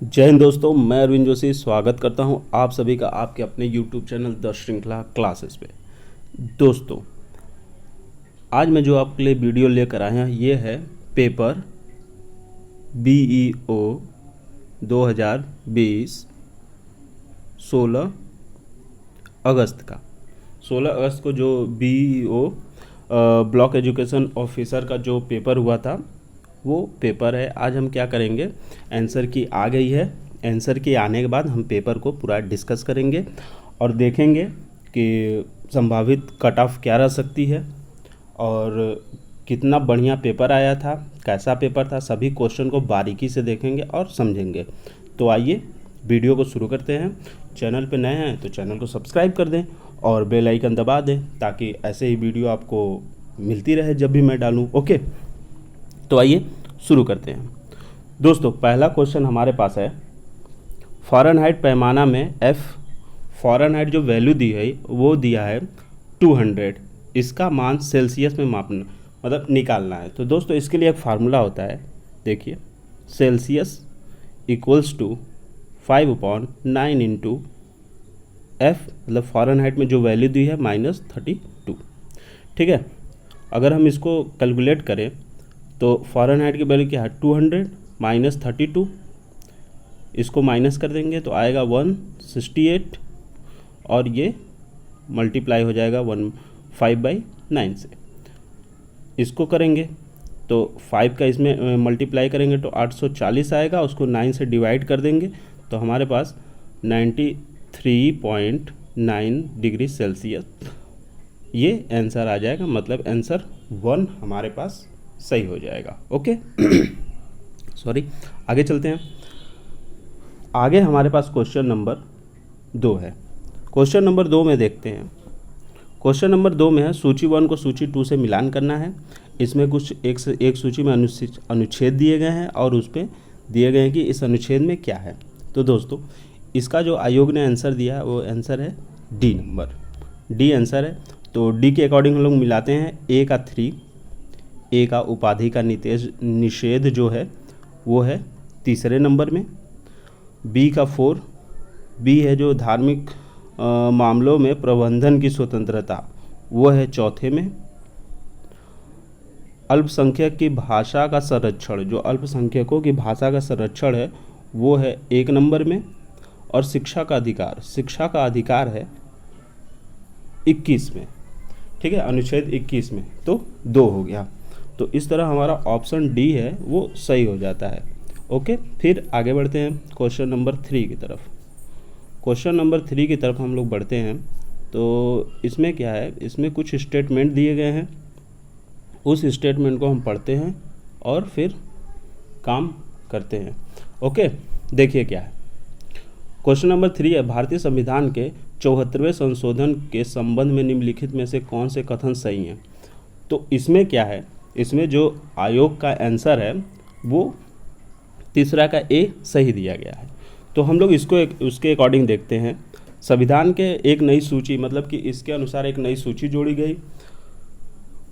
जय हिंद दोस्तों, मैं अरविंद जोशी स्वागत करता हूं आप सभी का आपके अपने YouTube चैनल द श्रृंखला क्लासेस पे। दोस्तों, आज मैं जो आपके लिए वीडियो लेकर आया हूं ये है पेपर BEO 2020 16 अगस्त का। 16 अगस्त को जो BEO ब्लॉक एजुकेशन ऑफिसर का जो पेपर हुआ था वो पेपर है। आज हम क्या करेंगे, आंसर की आ गई है, आंसर की आने के बाद हम पेपर को पूरा डिस्कस करेंगे और देखेंगे कि संभावित कट ऑफ क्या रह सकती है और कितना बढ़िया पेपर आया था, कैसा पेपर था, सभी क्वेश्चन को बारीकी से देखेंगे और समझेंगे। तो आइए वीडियो को शुरू करते हैं। चैनल पे नए हैं तो चैनल को सब्सक्राइब कर दें और बेल आइकन दबा दें ताकि ऐसे ही वीडियो आपको मिलती रहे जब भी मैं डालूँ। ओके, तो आइए शुरू करते हैं। दोस्तों, पहला क्वेश्चन हमारे पास है, फ़ारेनहाइट पैमाना में F फ़ारेनहाइट जो वैल्यू दी है वो दिया है 200, इसका मान सेल्सियस में मापना मतलब निकालना है। तो दोस्तों इसके लिए एक फार्मूला होता है, देखिए, Celsius equals to 5/9 into F मतलब फ़ारेनहाइट में जो वैल्यू दी है -32। ठीक है, अगर हम इसको कैलकुलेट करें तो फ़ारेनहाइट की वैल्यू क्या है 200 -32, इसको माइनस कर देंगे तो आएगा 168 और ये मल्टीप्लाई हो जाएगा 5/9 से। इसको करेंगे तो 5 का इसमें मल्टीप्लाई करेंगे तो 840 आएगा, उसको 9 से डिवाइड कर देंगे तो हमारे पास 93.9 डिग्री सेल्सियस ये आंसर आ जाएगा। मतलब आंसर 1 हमारे पास सही हो जाएगा। ओके सॉरी, आगे चलते हैं। आगे हमारे पास क्वेश्चन नंबर 2 है। क्वेश्चन नंबर 2 में देखते हैं। क्वेश्चन नंबर 2 में है, सूची 1 को सूची 2 से मिलान करना है। इसमें कुछ एक सूची में अनुच्छेद दिए गए हैं और उस पर दिए गए हैं कि इस अनुच्छेद में क्या है। तो दोस्तों इसका जो आयोग ने आंसर दिया है वो आंसर है डी नंबर, डी आंसर है। तो डी के अकॉर्डिंग हम लोग मिलाते हैं। ए का 3, ए का उपाधि का निषेध जो है वो है तीसरे नंबर में। बी का 4, बी है जो धार्मिक मामलों में प्रबंधन की स्वतंत्रता वो है चौथे में। अल्पसंख्यक की भाषा का संरक्षण, जो अल्पसंख्यकों की भाषा का संरक्षण है वो है 1 नंबर में। और शिक्षा का अधिकार है 21 में। ठीक है, अनुच्छेद 21 में, तो 2 हो गया। तो इस तरह हमारा ऑप्शन डी है वो सही हो जाता है। ओके, फिर आगे बढ़ते हैं क्वेश्चन नंबर 3 की तरफ। क्वेश्चन नंबर 3 की तरफ हम लोग बढ़ते हैं। तो इसमें क्या है, इसमें कुछ स्टेटमेंट दिए गए हैं, उस स्टेटमेंट को हम पढ़ते हैं और फिर काम करते हैं। ओके, देखिए क्या है। क्वेश्चन नंबर 3 है, भारतीय संविधान के 74वें संशोधन के संबंध में निम्नलिखित में से कौन से कथन सही हैं। तो इसमें क्या है, इसमें जो आयोग का आंसर है वो तीसरा का ए सही दिया गया है। तो हम लोग इसको उसके अकॉर्डिंग देखते हैं। संविधान के एक नई सूची, मतलब कि इसके अनुसार एक नई सूची जोड़ी गई,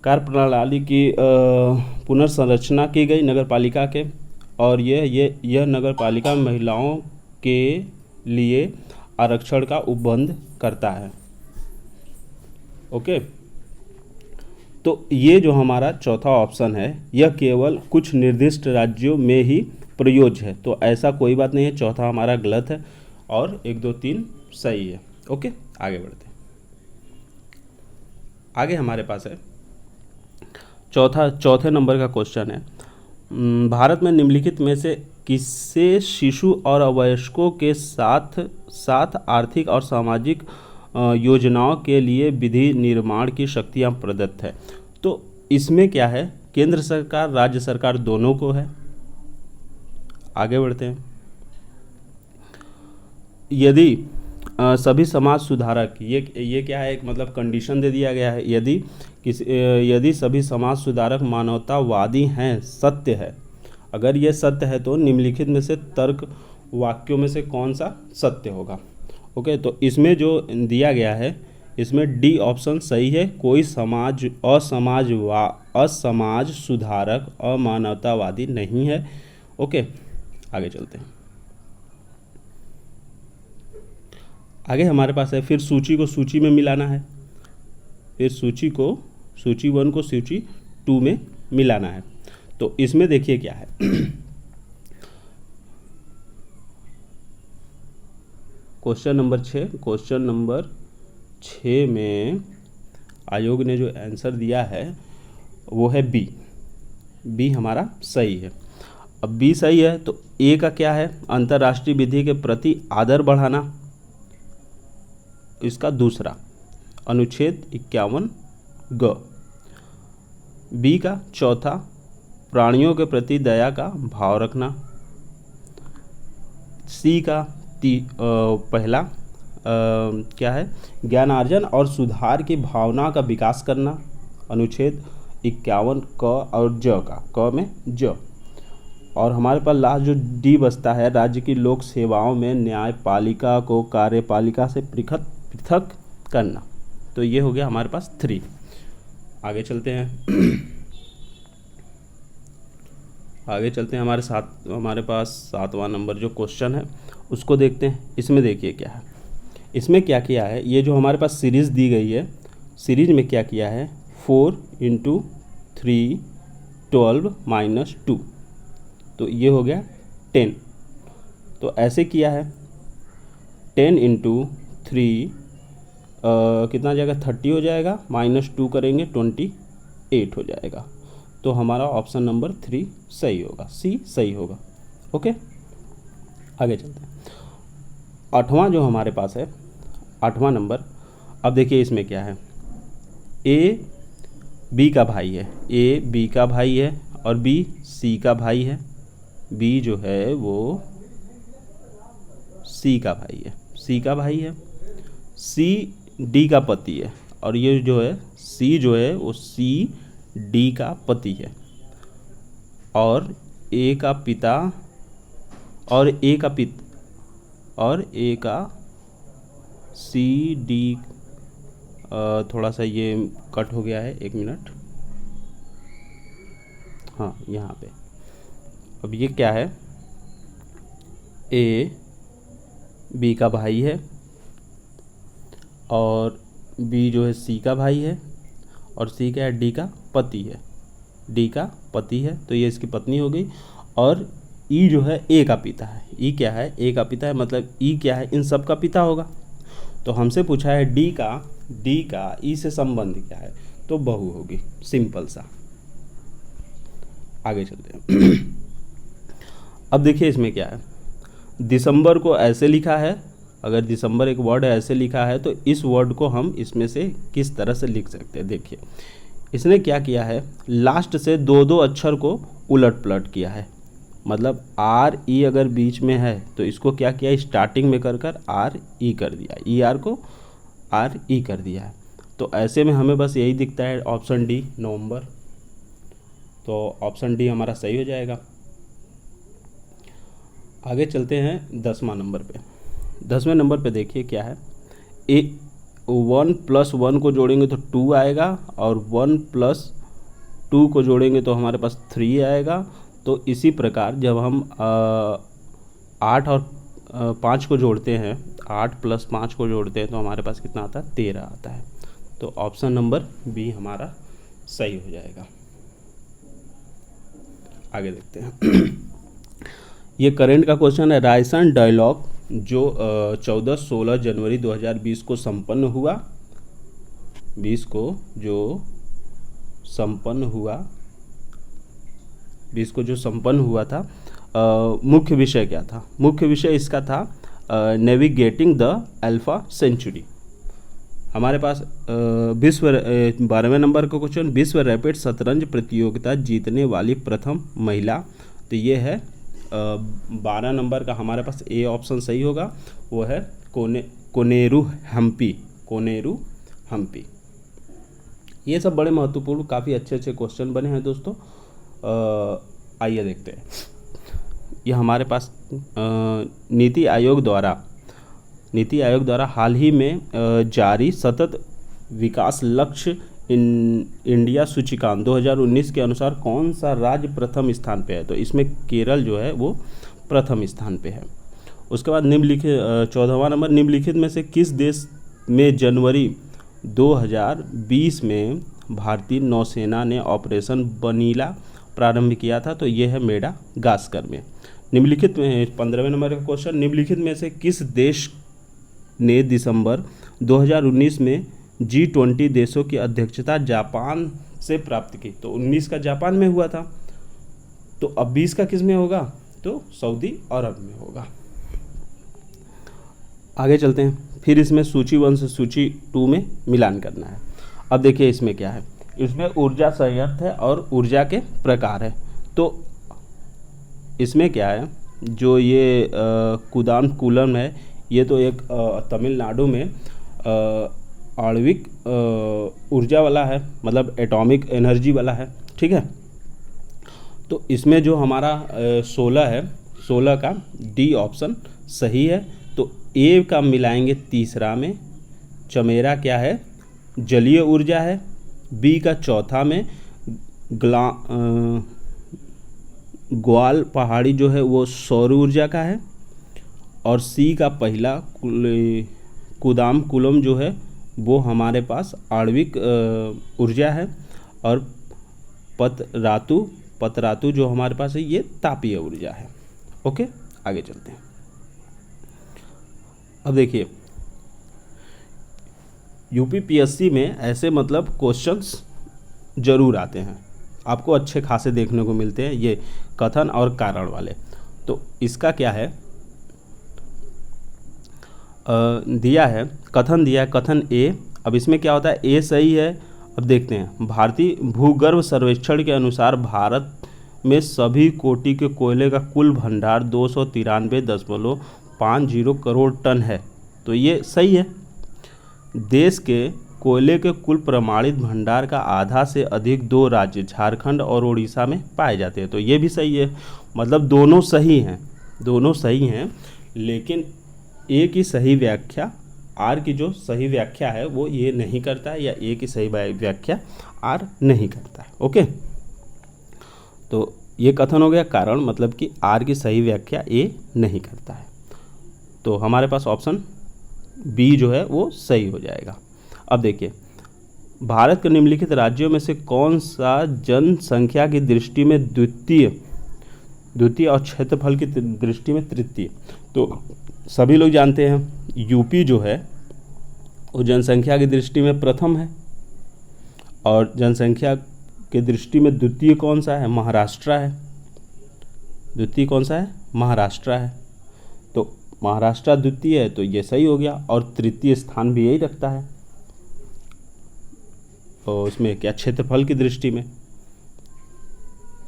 कार्य प्रणाली की पुनर्संरचना की गई नगरपालिका के, और यह नगरपालिका में महिलाओं के लिए आरक्षण का उपबंध करता है। ओके, तो ये जो हमारा चौथा ऑप्शन है यह केवल कुछ निर्दिष्ट राज्यों में ही प्रयोज्य है। तो ऐसा कोई बात नहीं है, चौथा हमारा गलत है और 1 2 3 सही है। ओके, आगे बढ़ते हैं। आगे हमारे पास है चौथे नंबर का क्वेश्चन है, भारत में निम्नलिखित में से किससे शिशु और अवयस्कों के साथ साथ आर्थिक और सामाजिक योजनाओं के लिए विधि निर्माण की शक्तियां प्रदत्त है। तो इसमें क्या है, केंद्र सरकार राज्य सरकार दोनों को है। आगे बढ़ते हैं। यदि सभी समाज सुधारक, ये क्या है, एक मतलब कंडीशन दे दिया गया है, यदि सभी समाज सुधारक मानवतावादी हैं, सत्य है, अगर ये सत्य है तो निम्नलिखित में से तर्क वाक्यों में से कौन सा सत्य होगा। ओके, तो इसमें जो दिया गया है इसमें डी ऑप्शन सही है। कोई असमाज सुधारक अमानवतावादी नहीं है। ओके, आगे चलते हैं। आगे हमारे पास है फिर सूची को सूची में मिलाना है, फिर सूची 1 को सूची 2 में मिलाना है। तो इसमें देखिए क्या है क्वेश्चन नंबर 6 में आयोग ने जो आंसर दिया है वो है बी हमारा सही है। अब बी सही है तो ए का क्या है, अंतर्राष्ट्रीय विधि के प्रति आदर बढ़ाना, इसका दूसरा अनुच्छेद 51 ग। बी का चौथा प्राणियों के प्रति दया का भाव रखना। सी का पहला क्या है, ज्ञानार्जन और सुधार की भावना का विकास करना, अनुच्छेद 51 क और ज का, क में ज। और हमारे पास लास्ट जो डी बचता है, राज्य की लोक सेवाओं में न्यायपालिका को कार्यपालिका से पृथक करना। तो ये हो गया हमारे पास 3। आगे चलते हैं हमारे पास 7वां नंबर जो क्वेश्चन है उसको देखते हैं। इसमें देखिए क्या है, इसमें क्या किया है, ये जो हमारे पास सीरीज़ दी गई है, सीरीज में क्या किया है, 4 × 3 12 - 2, तो ये हो गया 10। तो ऐसे किया है 10 × 3 कितना जाएगा, 30 हो जाएगा, -2 करेंगे 28 हो जाएगा। तो हमारा ऑप्शन नंबर 3 सही होगा, सी सही होगा। ओके, आगे चलते हैं। 8वां जो हमारे पास है, 8वां नंबर, अब देखिए इसमें क्या है, ए बी का भाई है, ए बी का भाई है और बी सी का भाई है, बी जो है वो सी का भाई है, सी डी का पति है और ये जो है सी जो है वो सी डी का पति है, और ए का पिता और ए का सी डी, थोड़ा सा ये कट हो गया है, 1 मिनट, हाँ यहाँ पे। अब ये क्या है, ए बी का भाई है और बी जो है सी का भाई है और सी क्या है, डी का पति है, तो ये इसकी पत्नी हो गई। और ई जो है ए का पिता है, ई क्या है, ए का पिता है, मतलब ई क्या है, इन सब का पिता होगा। तो हमसे पूछा है डी का ई से संबंध क्या है, तो बहू होगी, सिंपल सा। आगे चलते हैं अब देखिए इसमें क्या है, दिसंबर को ऐसे लिखा है, अगर दिसंबर एक वर्ड है ऐसे लिखा है तो इस वर्ड को हम इसमें से किस तरह से लिख सकते हैं। देखिए इसने क्या किया है, लास्ट से 2 अक्षर को उलट पलट किया है, मतलब आर ई अगर बीच में है तो इसको क्या किया, स्टार्टिंग में कर आर ई कर दिया, ई आर को आर ई कर दिया है। तो ऐसे में हमें बस यही दिखता है, ऑप्शन डी नवंबर, तो ऑप्शन डी हमारा सही हो जाएगा। आगे चलते हैं 10वां नंबर पे। 10वें नंबर पे देखिए क्या है, 1 + 1 को जोड़ेंगे तो 2 आएगा और 1 + 2 को जोड़ेंगे तो हमारे पास 3 आएगा। तो इसी प्रकार जब हम 8 और 5 को जोड़ते हैं, 8 + 5 को जोड़ते हैं तो हमारे पास कितना आता है, 13 आता है। तो ऑप्शन नंबर बी हमारा सही हो जाएगा। आगे देखते हैं ये करंट का क्वेश्चन है, रायसन डायलॉग जो 14-16 जनवरी 2020 को संपन्न हुआ, 20 को जो संपन्न हुआ था, मुख्य विषय क्या था, मुख्य विषय इसका था नेविगेटिंग द अल्फा सेंचुरी। हमारे पास 12वें नंबर का क्वेश्चन, विश्व रैपिड शतरंज प्रतियोगिता जीतने वाली प्रथम महिला, तो ये है 12 नंबर का हमारे पास ए ऑप्शन सही होगा, वो है कोनेरू हम्पी। ये सब बड़े महत्वपूर्ण, काफ़ी अच्छे क्वेश्चन बने हैं दोस्तों। आइए देखते हैं, ये हमारे पास नीति आयोग द्वारा हाल ही में जारी सतत विकास लक्ष्य इंडिया सूचकांक 2019 के अनुसार कौन सा राज्य प्रथम स्थान पे है, तो इसमें केरल जो है वो प्रथम स्थान पे है। उसके बाद निम्नलिखित 14वां नंबर, निम्नलिखित में से किस देश में जनवरी 2020 में भारतीय नौसेना ने ऑपरेशन बनीला प्रारंभ किया था? तो ये है मेडागास्कर में। निम्नलिखित में 15वें नंबर का क्वेश्चन, निम्नलिखित में से किस देश ने दिसंबर 2019 में G20 देशों की अध्यक्षता जापान से प्राप्त की? तो 19 का जापान में हुआ था, तो अब 20 का किस में होगा? तो सऊदी अरब में होगा। आगे चलते हैं, फिर इसमें सूची 1 से सूची 2 में मिलान करना है। अब देखिए इसमें क्या है, इसमें ऊर्जा संयंत्र है और ऊर्जा के प्रकार है। तो इसमें क्या है, जो ये कुदाम कूलम है, ये तो एक तमिलनाडु में आणविक ऊर्जा वाला है, मतलब एटॉमिक एनर्जी वाला है, ठीक है। तो इसमें जो हमारा 16 है, 16 का डी ऑप्शन सही है। तो ए का मिलाएंगे तीसरा में, चमेरा क्या है, जलीय ऊर्जा है। बी का चौथा में ग्वाल पहाड़ी जो है वो सौर ऊर्जा का है। और सी का पहला कुदाम कुलम जो है वो हमारे पास आणविक ऊर्जा है। और पतरातु जो हमारे पास है ये तापीय ऊर्जा है। ओके, आगे चलते हैं। अब देखिए यूपीपीएससी में ऐसे मतलब क्वेश्चंस जरूर आते हैं, आपको अच्छे खासे देखने को मिलते हैं, ये कथन और कारण वाले। तो इसका क्या है, दिया है कथन, दिया है कथन ए। अब इसमें क्या होता है, ए सही है। अब देखते हैं, भारतीय भूगर्भ सर्वेक्षण के अनुसार भारत में सभी कोटि के कोयले का कुल भंडार 293.50 करोड़ टन है। तो ये सही है। देश के कोयले के कुल प्रमाणित भंडार का आधा से अधिक 2 राज्य झारखंड और उड़ीसा में पाए जाते हैं। तो ये भी सही है, मतलब दोनों सही हैं, दोनों सही हैं। लेकिन ए की सही व्याख्या आर की जो सही व्याख्या है वो ये नहीं करता है, या ए की सही व्याख्या आर नहीं करता है। ओके, तो ये कथन हो गया कारण, मतलब कि आर की सही व्याख्या ए नहीं करता है। तो हमारे पास ऑप्शन बी जो है वो सही हो जाएगा। अब देखिए, भारत के निम्नलिखित राज्यों में से कौन सा जनसंख्या की दृष्टि में द्वितीय और क्षेत्रफल की दृष्टि में तृतीय? तो सभी लोग जानते हैं यूपी जो है वो जनसंख्या की दृष्टि में प्रथम है, और जनसंख्या की दृष्टि में द्वितीय कौन सा है? महाराष्ट्र है। द्वितीय कौन सा है? महाराष्ट्र है। तो महाराष्ट्र द्वितीय है, तो ये सही हो गया। और तृतीय स्थान भी यही रखता है, तो उसमें क्या क्षेत्रफल की दृष्टि में।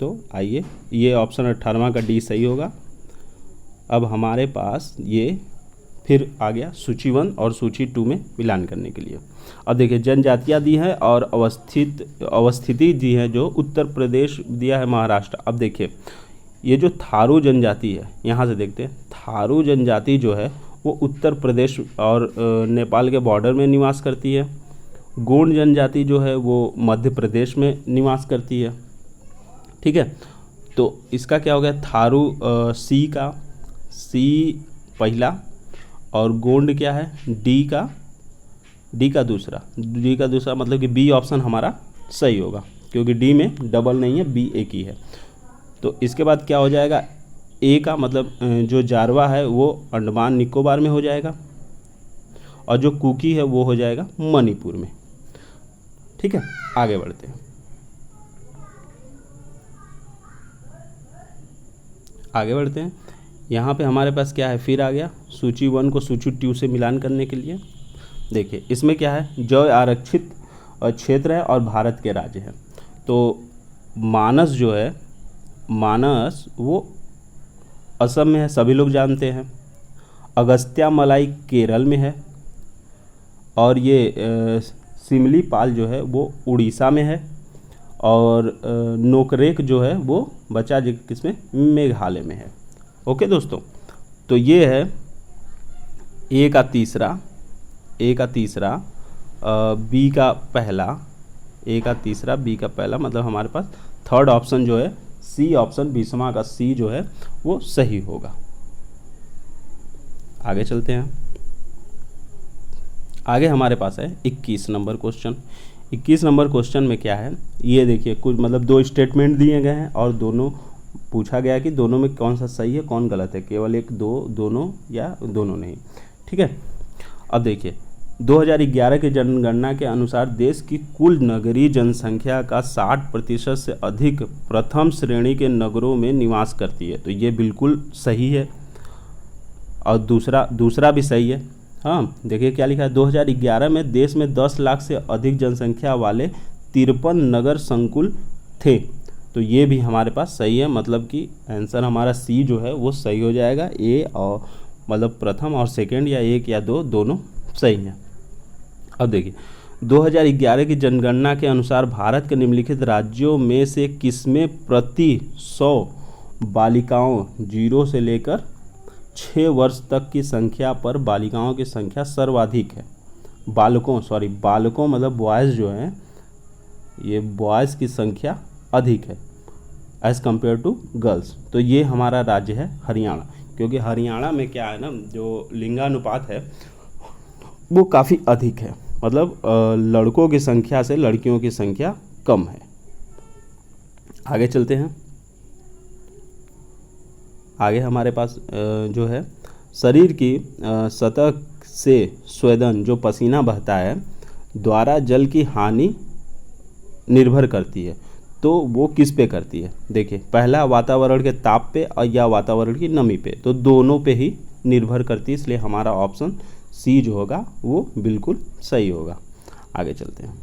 तो आइए, ये ऑप्शन 18वां का डी सही होगा। अब हमारे पास ये फिर आ गया सूची 1 और सूची 2 में मिलान करने के लिए। अब देखिए, जनजातियाँ दी हैं और अवस्थिति दी है, जो उत्तर प्रदेश दिया है, महाराष्ट्र। अब देखिए, ये जो थारू जनजाति है, यहाँ से देखते हैं, थारू जनजाति जो है वो उत्तर प्रदेश और नेपाल के बॉर्डर में निवास करती है। गोंड जनजाति जो है वो मध्य प्रदेश में निवास करती है, ठीक है। तो इसका क्या हो गया, थारू सी का पहला, और गोंड क्या है, डी का दूसरा मतलब कि बी ऑप्शन हमारा सही होगा, क्योंकि डी में डबल नहीं है, बी एक ही है। तो इसके बाद क्या हो जाएगा, ए का मतलब जो जारवा है वो अंडमान निकोबार में हो जाएगा, और जो कुकी है वो हो जाएगा मणिपुर में, ठीक है। आगे बढ़ते हैं, यहाँ पे हमारे पास क्या है, फिर आ गया सूची 1 को सूची 2 से मिलान करने के लिए। देखिए इसमें क्या है, जो आरक्षित क्षेत्र है और भारत के राज्य हैं। तो मानस जो है, मानस वो असम में है, सभी लोग जानते हैं। अगस्त्यामलाई केरल में है, और ये सिमलीपाल जो है वो उड़ीसा में है, और नोकरेक जो है वो बचा किसमें, मेघालय में है। ओके दोस्तों, तो ये है ए का तीसरा, बी का पहला, ए का तीसरा, बी का पहला, मतलब हमारे पास थर्ड ऑप्शन जो है सी ऑप्शन, 20वां का सी जो है वो सही होगा। आगे चलते हैं। आगे हमारे पास है 21 नंबर क्वेश्चन। 21 नंबर क्वेश्चन में क्या है, ये देखिए, कुछ मतलब दो स्टेटमेंट दिए गए हैं और दोनों पूछा गया कि दोनों में कौन सा सही है कौन गलत है, केवल एक दो दोनों या दोनों नहीं। ठीक है, अब देखिए 2011 की जनगणना के अनुसार देश की कुल नगरीय जनसंख्या का 60% से अधिक प्रथम श्रेणी के नगरों में निवास करती है। तो ये बिल्कुल सही है। और दूसरा भी सही है। हाँ, देखिए क्या लिखा है, 2011 में देश में 10 लाख से अधिक जनसंख्या वाले 53 नगर संकुल थे। तो ये भी हमारे पास सही है, मतलब कि आंसर हमारा सी जो है वो सही हो जाएगा। ए और मतलब प्रथम और सेकंड या एक या दो दोनों सही हैं। अब देखिए 2011 की जनगणना के अनुसार भारत के निम्नलिखित राज्यों में से किसमें प्रति 100 बालिकाओं 0 से लेकर 6 वर्ष तक की संख्या पर बालिकाओं की संख्या सर्वाधिक है। बालकों मतलब बॉयज़ जो हैं, ये बॉयज़ की संख्या अधिक है एज़ कम्पेयर टू गर्ल्स। तो ये हमारा राज्य है हरियाणा, क्योंकि हरियाणा में क्या है ना, जो लिंगानुपात है वो काफ़ी अधिक है, मतलब लड़कों की संख्या से लड़कियों की संख्या कम है। आगे चलते हैं। आगे हमारे पास जो है शरीर की सतह से स्वेदन जो पसीना बहता है द्वारा जल की हानि निर्भर करती है। तो वो किस पे करती है? देखिए, पहला वातावरण के ताप पे और या वातावरण की नमी पे, तो दोनों पे ही निर्भर करती है, इसलिए हमारा ऑप्शन सी जो होगा वो बिल्कुल सही होगा। आगे चलते हैं।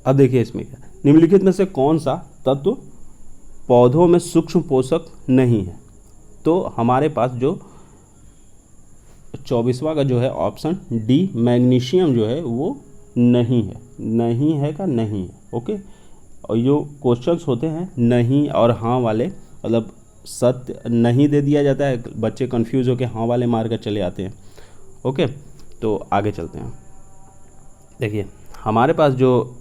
अब देखिए इसमें क्या, निम्नलिखित में से कौन सा तत्व पौधों में सूक्ष्म पोषक नहीं है? तो हमारे पास जो 24वां का जो है ऑप्शन डी मैग्नीशियम जो है वो नहीं है। नहीं है का नहीं है, ओके। और जो क्वेश्चंस होते हैं नहीं और हाँ वाले, मतलब सत्य नहीं दे दिया जाता है, बच्चे कंफ्यूज होकर हाँ वाले मार कर चले आते हैं, ओके। तो आगे चलते हैं। देखिए हमारे पास जो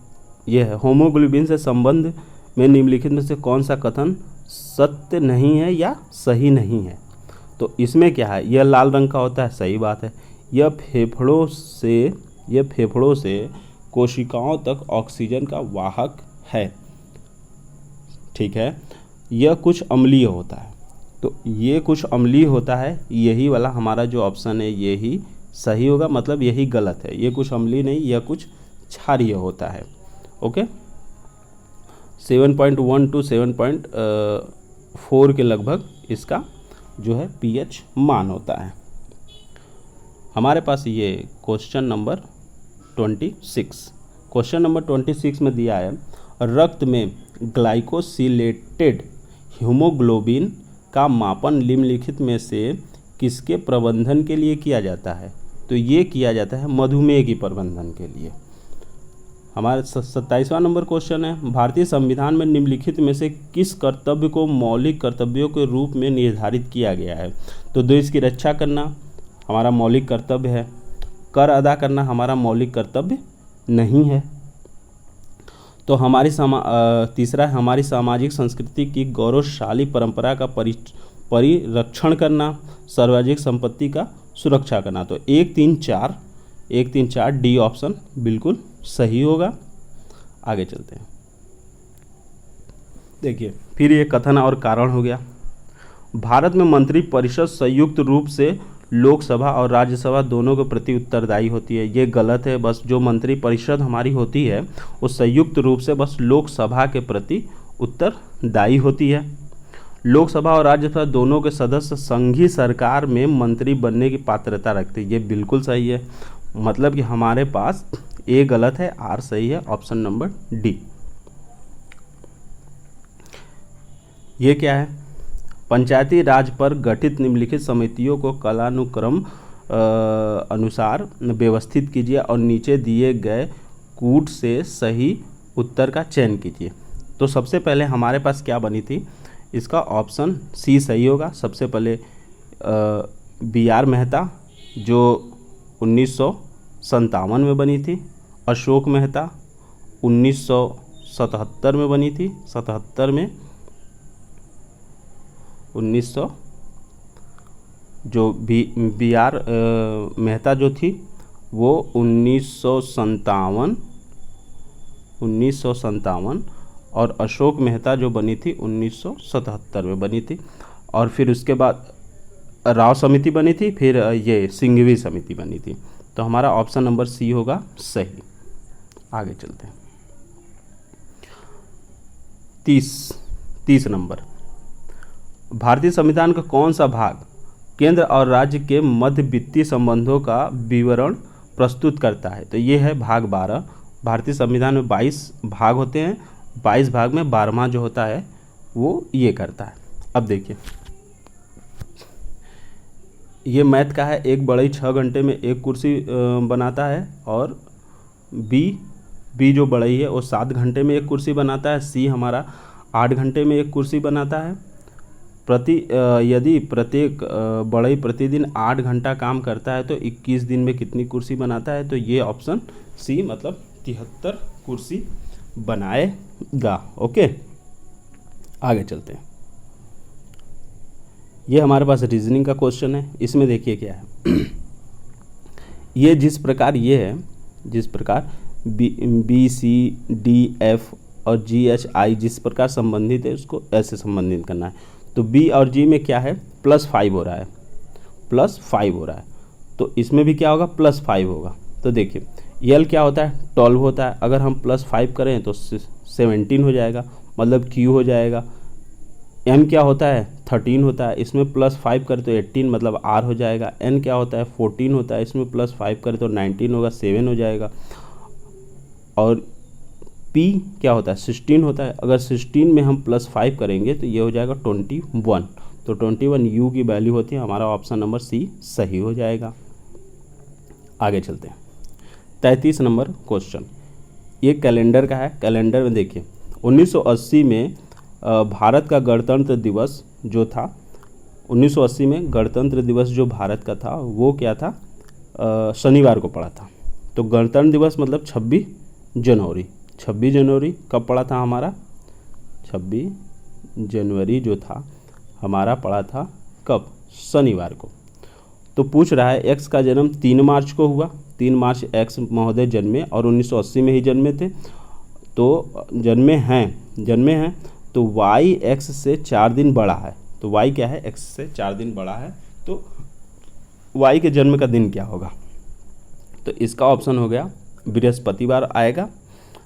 ये है, होमोग्लोबिन से संबंध में निम्नलिखित में से कौन सा कथन सत्य नहीं है या सही नहीं है? तो इसमें क्या है, यह लाल रंग का होता है, सही बात है। यह फेफड़ों से कोशिकाओं तक ऑक्सीजन का वाहक है, ठीक है। यह कुछ अम्लीय होता है, तो ये कुछ अम्लीय होता है, यही वाला हमारा जो ऑप्शन है यही सही होगा, मतलब यही गलत है। ये कुछ अम्लीय नहीं, यह कुछ क्षारीय होता है, ओके। 7.1 to 7.4 के लगभग इसका जो है पीएच मान होता है। हमारे पास ये क्वेश्चन नंबर 26, क्वेश्चन नंबर 26 में दिया है, रक्त में ग्लाइकोसिलेटेड हीमोग्लोबिन का मापन निम्नलिखित में से किसके प्रबंधन के लिए किया जाता है? तो ये किया जाता है मधुमेह की प्रबंधन के लिए। हमारा 27वां नंबर क्वेश्चन है, भारतीय संविधान में निम्नलिखित में से किस कर्तव्य को मौलिक कर्तव्यों के रूप में निर्धारित किया गया है? तो देश की रक्षा करना हमारा मौलिक कर्तव्य है, कर अदा करना हमारा मौलिक कर्तव्य नहीं है। तो तीसरा है, हमारी सामाजिक संस्कृति की गौरवशाली परंपरा का परिरक्षण करना, सार्वजनिक संपत्ति का सुरक्षा करना। तो 1, 3, 4 डी ऑप्शन बिल्कुल सही होगा। आगे चलते हैं। देखिए फिर ये कथन और कारण हो गया, भारत में मंत्री परिषद संयुक्त रूप से लोकसभा और राज्यसभा दोनों के प्रति उत्तरदायी होती है। ये गलत है, बस जो मंत्री परिषद हमारी होती है वो संयुक्त रूप से बस लोकसभा के प्रति उत्तरदायी होती है। लोकसभा और राज्यसभा दोनों के सदस्य संघीय सरकार में मंत्री बनने की पात्रता रखते हैं। ये बिल्कुल सही है, मतलब कि हमारे पास ए गलत है, आर सही है, ऑप्शन नंबर डी। ये क्या है, पंचायती राज पर गठित निम्नलिखित समितियों को कालानुक्रम अनुसार व्यवस्थित कीजिए और नीचे दिए गए कूट से सही उत्तर का चयन कीजिए। तो सबसे पहले हमारे पास क्या बनी थी, इसका ऑप्शन सी सही होगा। सबसे पहले बी.आर. मेहता जो 1957 में बनी थी, अशोक मेहता 1977 में बनी थी, 77 में 1900 जो बी आर मेहता जो थी वो 1957 और अशोक मेहता जो बनी थी 1977 में बनी थी। और फिर उसके बाद राव समिति बनी थी, फिर ये सिंघवी समिति बनी थी। तो हमारा ऑप्शन नंबर सी होगा सही। आगे चलते हैं। 30 नंबर, भारतीय संविधान का कौन सा भाग केंद्र और राज्य के मध्य वित्तीय संबंधों का विवरण प्रस्तुत करता है? तो ये है भाग 12। भारतीय संविधान में 22 भाग होते हैं, 22 भाग में 12वां जो होता है वो ये करता है। अब देखिए, ये मैथ का है। एक बढ़ई 6 घंटे में एक कुर्सी बनाता है, और बी जो बढ़ई है वो 7 घंटे में एक कुर्सी बनाता है। सी हमारा 8 घंटे में एक कुर्सी बनाता है। यदि प्रत्येक बढ़ई प्रतिदिन 8 घंटा काम करता है तो 21 दिन में कितनी कुर्सी बनाता है? तो ये ऑप्शन सी मतलब 73 कुर्सी बनाएगा। ओके, आगे चलते हैं। ये हमारे पास रीजनिंग का क्वेश्चन है। इसमें देखिए क्या है। ये जिस प्रकार बी सी डी एफ और जी एच आई जिस प्रकार संबंधित है उसको ऐसे संबंधित करना है। तो बी और जी में क्या है, +5 हो रहा है, +5 हो रहा है। तो इसमें भी क्या होगा, +5 होगा। तो देखिए यल क्या होता है, 12 होता है। अगर हम +5 करें तो 17 हो जाएगा, मतलब क्यू हो जाएगा। एम क्या होता है, 13 होता है। इसमें +5 करें तो 18 मतलब आर हो जाएगा। एन क्या होता है, 14 होता है। इसमें +5 करें तो 19 होगा, 7 हो जाएगा। और पी क्या होता है, 16 होता है। अगर 16 में हम +5 करेंगे तो ये हो जाएगा 21। तो 21 यू की वैल्यू होती है। हमारा ऑप्शन नंबर सी सही हो जाएगा। आगे चलते हैं। 33 नंबर क्वेश्चन, ये कैलेंडर का है। कैलेंडर में देखिए 1980 में भारत का गणतंत्र दिवस जो था, 1980 में गणतंत्र दिवस जो भारत का था वो क्या था, शनिवार को पड़ा था। तो गणतंत्र दिवस मतलब 26 जनवरी। 26 जनवरी कब पड़ा था हमारा, 26 जनवरी जो था हमारा पड़ा था कब, शनिवार को। तो पूछ रहा है एक्स का जन्म 3 मार्च को हुआ। 3 मार्च एक्स महोदय जन्मे और 1980 में ही जन्मे थे। तो जन्मे हैं तो वाई एक्स से 4 दिन बड़ा है। तो वाई क्या है, एक्स से 4 दिन बड़ा है। तो वाई के जन्म का दिन क्या होगा? तो इसका ऑप्शन हो गया बृहस्पतिवार आएगा।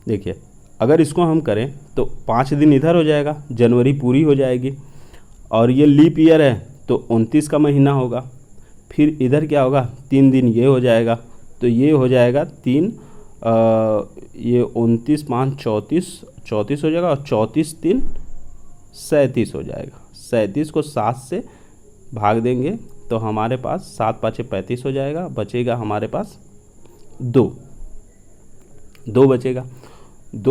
देखिए अगर इसको हम करें तो 5 दिन इधर हो जाएगा, जनवरी पूरी हो जाएगी। और ये लीप ईयर है तो 29 का महीना होगा। फिर इधर क्या होगा, 3 दिन ये हो जाएगा। तो ये हो जाएगा 3 ये 29 5 34 हो जाएगा, और 34 3 37 हो जाएगा। 37 को 7 से भाग देंगे तो हमारे पास 7 5 35 हो जाएगा। बचेगा हमारे पास 2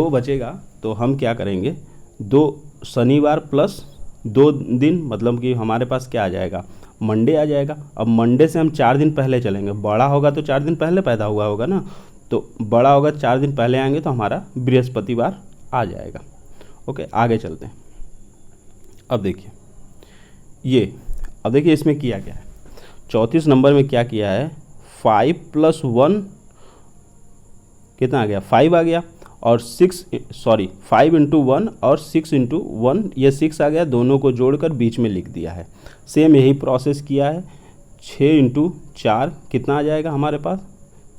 बचेगा। तो हम क्या करेंगे, 2 शनिवार प्लस 2 दिन मतलब कि हमारे पास क्या आ जाएगा, मंडे आ जाएगा। अब मंडे से हम 4 दिन पहले चलेंगे। बड़ा होगा तो 4 दिन पहले पैदा हुआ होगा ना, तो बड़ा होगा 4 दिन पहले आएंगे तो हमारा बृहस्पतिवार आ जाएगा। ओके, आगे चलते हैं। अब देखिए इसमें किया क्या है, 34 नंबर में क्या किया है, 5 + 1 कितना आ गया, 5 आ गया। और 5 × 1 और 6 × 1 ये 6 आ गया। दोनों को जोड़कर बीच में लिख दिया है। सेम यही प्रोसेस किया है। 6 × 4 कितना आ जाएगा हमारे पास,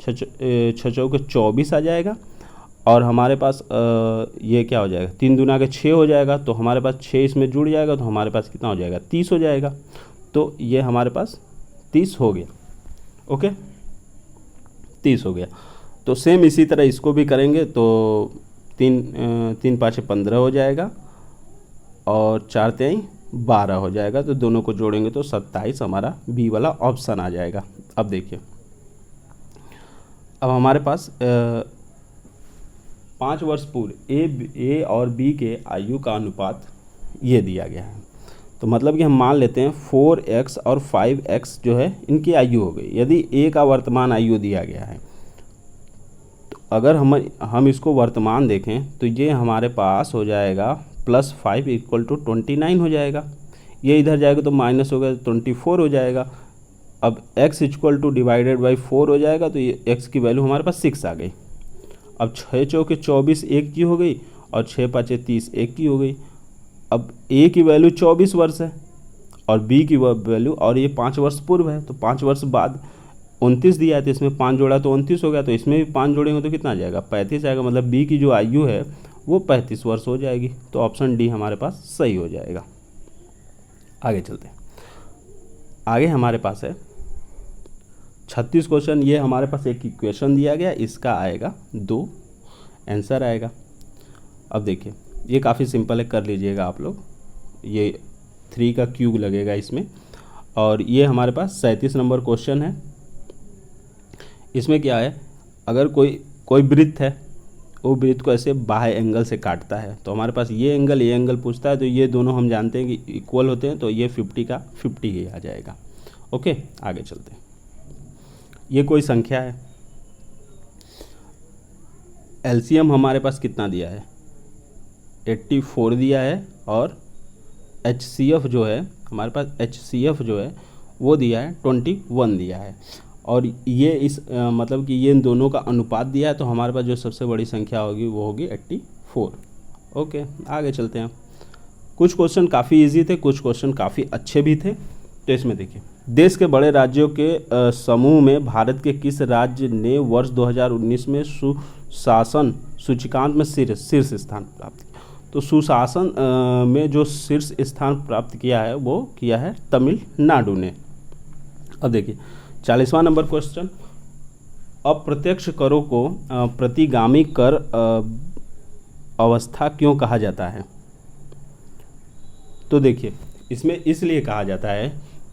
6 चौके 24 आ जाएगा। और हमारे पास ये क्या हो जाएगा, 3 दूना के 6 हो जाएगा। तो हमारे पास 6 इसमें जुड़ जाएगा तो हमारे पास कितना हो जाएगा, 30 हो जाएगा। तो ये हमारे पास 30 हो गया। ओके, 30 हो गया। तो सेम इसी तरह इसको भी करेंगे तो 3 5 15 हो जाएगा, और 4 3 12 हो जाएगा। तो दोनों को जोड़ेंगे तो 27 हमारा बी वाला ऑप्शन आ जाएगा। अब देखिए, अब हमारे पास 5 वर्ष पूर्व ए और बी के आयु का अनुपात ये दिया गया है। तो मतलब कि हम मान लेते हैं 4x और 5x जो है इनकी आयु हो गई। यदि ए का वर्तमान आयु दिया गया है तो अगर हम इसको वर्तमान देखें तो ये हमारे पास हो जाएगा +5 = 29 हो जाएगा। ये इधर जाएगा तो माइनस हो गया 24 हो जाएगा। अब x equal two divided by 4 हो जाएगा, तो ये x की वैल्यू हमारे पास 6 आ गई। अब 6 चौके 24 1 की हो गई और 6 पाँचे 30 1 की हो गई। अब a की वैल्यू 24 वर्ष है और b की वैल्यू, और ये 5 वर्ष पूर्व है, तो 5 वर्ष बाद 29 दिया है, तो इसमें 5 जोड़ा तो 29 हो गया, तो इसमें भी 5 जोड़ेंगे तो कितना आ जाएगा, 35 आएगा। मतलब b की जो आयु है वो 35 वर्ष हो जाएगी। तो ऑप्शन डी हमारे पास सही हो जाएगा। आगे चलते हैं। आगे हमारे पास है 36 क्वेश्चन। ये हमारे पास एक इक्वेशन दिया गया, इसका आएगा 2 आंसर आएगा। अब देखिए ये काफ़ी सिंपल है, कर लीजिएगा आप लोग। ये 3 का क्यूब लगेगा इसमें, और ये हमारे पास 37 नंबर क्वेश्चन है। इसमें क्या है, अगर कोई वृत्त है, वो वृत्त को ऐसे बाह्य एंगल से काटता है, तो हमारे पास ये एंगल पूछता है, तो ये दोनों हम जानते हैं कि इक्वल होते हैं, तो ये 50 का 50 ही आ जाएगा। ओके, आगे चलते हैं। ये कोई संख्या है, एलसीएम हमारे पास कितना दिया है, 84 दिया है, और एचसीएफ जो है हमारे पास, एचसीएफ जो है वो दिया है 21 दिया है, और ये इस मतलब कि ये इन दोनों का अनुपात दिया है, तो हमारे पास जो सबसे बड़ी संख्या होगी वो होगी 84। ओके, आगे चलते हैं। कुछ क्वेश्चन काफ़ी इजी थे, कुछ क्वेश्चन काफ़ी अच्छे भी थे। तो इसमें देखिए, देश के बड़े राज्यों के समूह में भारत के किस राज्य ने वर्ष 2019 में सुशासन सूचकांक में शीर्ष स्थान प्राप्त किया? तो सुशासन में जो शीर्ष स्थान प्राप्त किया है वो किया है तमिलनाडु ने। अब देखिए 40वां नंबर क्वेश्चन, अप्रत्यक्ष करों को प्रतिगामी कर अवस्था क्यों कहा जाता है? तो देखिए इसमें इसलिए कहा जाता है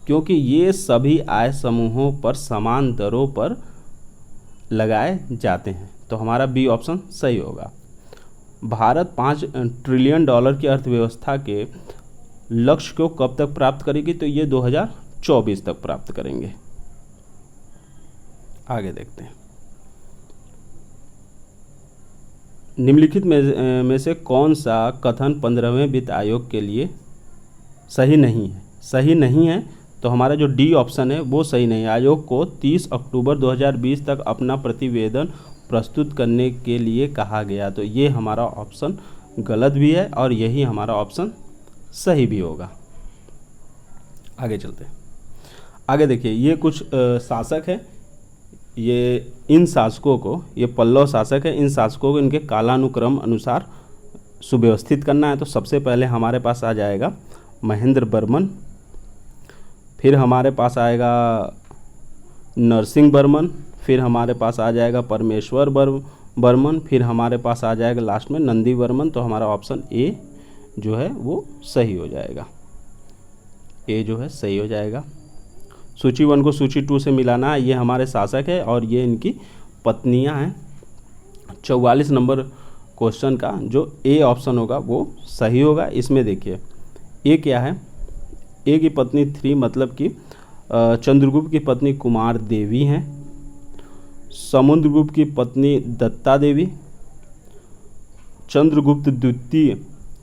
क्योंकि ये सभी आय समूहों पर समान दरों पर लगाए जाते हैं। तो हमारा बी ऑप्शन सही होगा। भारत $5 ट्रिलियन की अर्थव्यवस्था के लक्ष्य को कब तक प्राप्त करेगी? तो ये 2024 तक प्राप्त करेंगे। आगे देखते हैं, निम्नलिखित में से कौन सा कथन 15वें वित्त आयोग के लिए सही नहीं है? सही नहीं है, तो हमारा जो डी ऑप्शन है वो सही नहीं है। आयोग को 30 अक्टूबर 2020 तक अपना प्रतिवेदन प्रस्तुत करने के लिए कहा गया। तो ये हमारा ऑप्शन गलत भी है और यही हमारा ऑप्शन सही भी होगा। आगे चलते हैं। आगे देखिए, ये कुछ शासक है, ये इन शासकों को, ये पल्लव शासक है, इन शासकों को इनके कालानुक्रम अनुसार सुव्यवस्थित करना है। तो सबसे पहले हमारे पास आ जाएगा महेंद्र वर्मन, फिर हमारे पास आएगा नरसिंह वर्मन, फिर हमारे पास आ जाएगा परमेश्वर वर्मन, फिर हमारे पास आ जाएगा लास्ट में नंदी वर्मन। तो हमारा ऑप्शन ए जो है वो सही हो जाएगा, ए जो है सही हो जाएगा। सूची 1 को सूची 2 से मिलाना है। ये हमारे शासक है और ये इनकी पत्नियां हैं। 44 नंबर क्वेश्चन का जो ए ऑप्शन होगा वो सही होगा। इसमें देखिए ए क्या है, ए की पत्नी 3 मतलब कि चंद्रगुप्त की पत्नी कुमार देवी हैं, समुद्रगुप्त की पत्नी दत्ता देवी, चंद्रगुप्त द्वितीय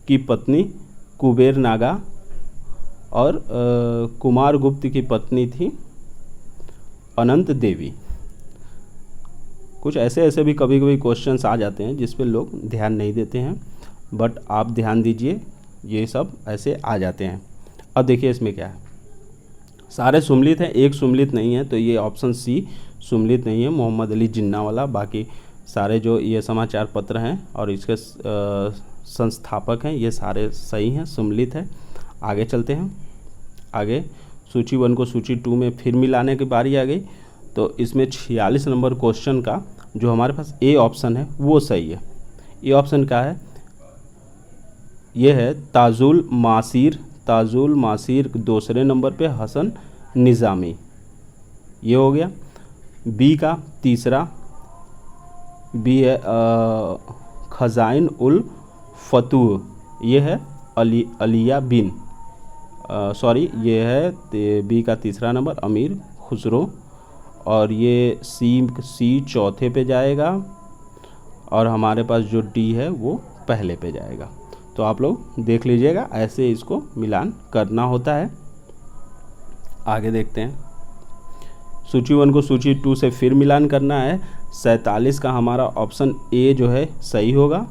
की पत्नी कुबेर नागा, और कुमार गुप्त की पत्नी थी अनंत देवी। कुछ ऐसे भी कभी कभी क्वेश्चंस आ जाते हैं जिस पे लोग ध्यान नहीं देते हैं, बट आप ध्यान दीजिए, ये सब ऐसे आ जाते हैं। अब देखिए इसमें क्या है, सारे सुमलित हैं, एक सुमलित नहीं है, तो ये ऑप्शन सी सुमलित नहीं है, मोहम्मद अली जिन्ना वाला। बाकी सारे जो ये समाचार पत्र हैं और इसके संस्थापक हैं ये सारे सही हैं, सुमलित है। आगे चलते हैं। आगे सूची 1 को सूची 2 में फिर मिलाने की बारी आ गई। तो इसमें 46 नंबर क्वेश्चन का जो हमारे पास ए ऑप्शन है वो सही है। ए ऑप्शन क्या है, ये है ताजुल मासीर दूसरे नंबर पे हसन निज़ामी, ये हो गया। बी का तीसरा बी है खजाइन उल फतूह, ये है अलिया बिन ये है बी का तीसरा नंबर अमीर खुसरो, और ये सी चौथे पे जाएगा, और हमारे पास जो डी है वो पहले पे जाएगा। तो आप लोग देख लीजिएगा, ऐसे इसको मिलान करना होता है। आगे देखते हैं। सूची 1 को सूची 2 से फिर मिलान करना है। 47 का हमारा ऑप्शन ए जो है सही होगा,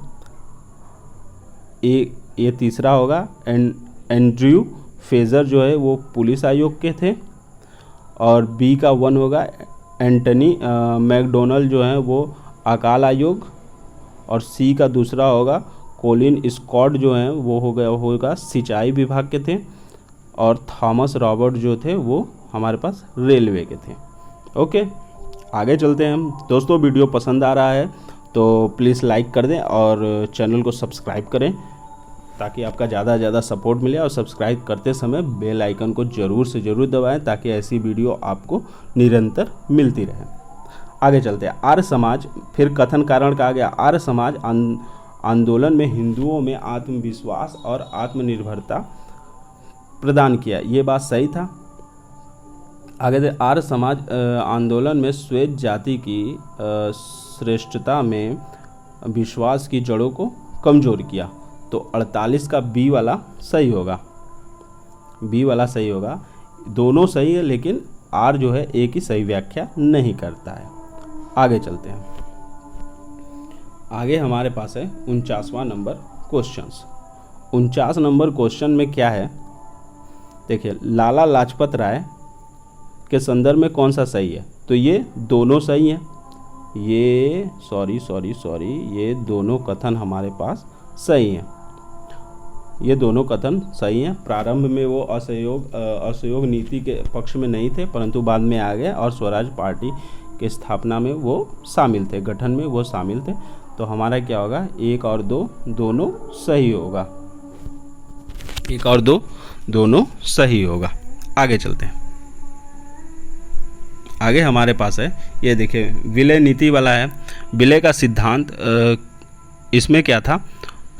ये तीसरा होगा। एंड्रयू फेजर जो है वो पुलिस आयोग के थे। और बी का 1 होगा एंटनी मैकडोनल्ड जो है वो अकाल आयोग। और सी का दूसरा होगा कोलिन स्कॉट जो हैं वो होगा सिंचाई विभाग के थे। और थॉमस रॉबर्ट जो थे वो हमारे पास रेलवे के थे। ओके, आगे चलते हैं हम। दोस्तों वीडियो पसंद आ रहा है तो प्लीज़ लाइक कर दें और चैनल को सब्सक्राइब करें ताकि आपका ज़्यादा से ज़्यादा सपोर्ट मिले। और सब्सक्राइब करते समय बेल आइकन को ज़रूर से ज़रूर दबाएं ताकि ऐसी वीडियो आपको निरंतर मिलती रहे। आगे चलते हैं। आर्य समाज, फिर कथन कारण कहा गया आर्य समाज आंदोलन में हिंदुओं में आत्मविश्वास और आत्मनिर्भरता प्रदान किया, ये बात सही था। आगे दे आर्य समाज आंदोलन में श्वेत जाति की श्रेष्ठता में विश्वास की जड़ों को कमज़ोर किया, तो 48 का बी वाला सही होगा। बी वाला सही होगा। दोनों सही है लेकिन आर जो है ए की सही व्याख्या नहीं करता है। आगे चलते हैं। आगे हमारे पास है 49वां नंबर क्वेश्चंस। 49 नंबर क्वेश्चन में क्या है, देखिए, लाला लाजपत राय के संदर्भ में कौन सा सही है, तो ये दोनों सही हैं। ये ये दोनों कथन हमारे पास सही हैं। ये दोनों कथन सही हैं। प्रारंभ में वो असहयोग नीति के पक्ष में नहीं थे परंतु बाद में आ गए और स्वराज पार्टी के स्थापना में वो शामिल थे, गठन में वो शामिल थे। तो हमारा क्या होगा, 1 और 2 दोनों सही होगा। 1 और 2 दोनों सही होगा। आगे चलते हैं। आगे हमारे पास है, ये देखिए विलय नीति वाला है। विलय का सिद्धांत इसमें क्या था,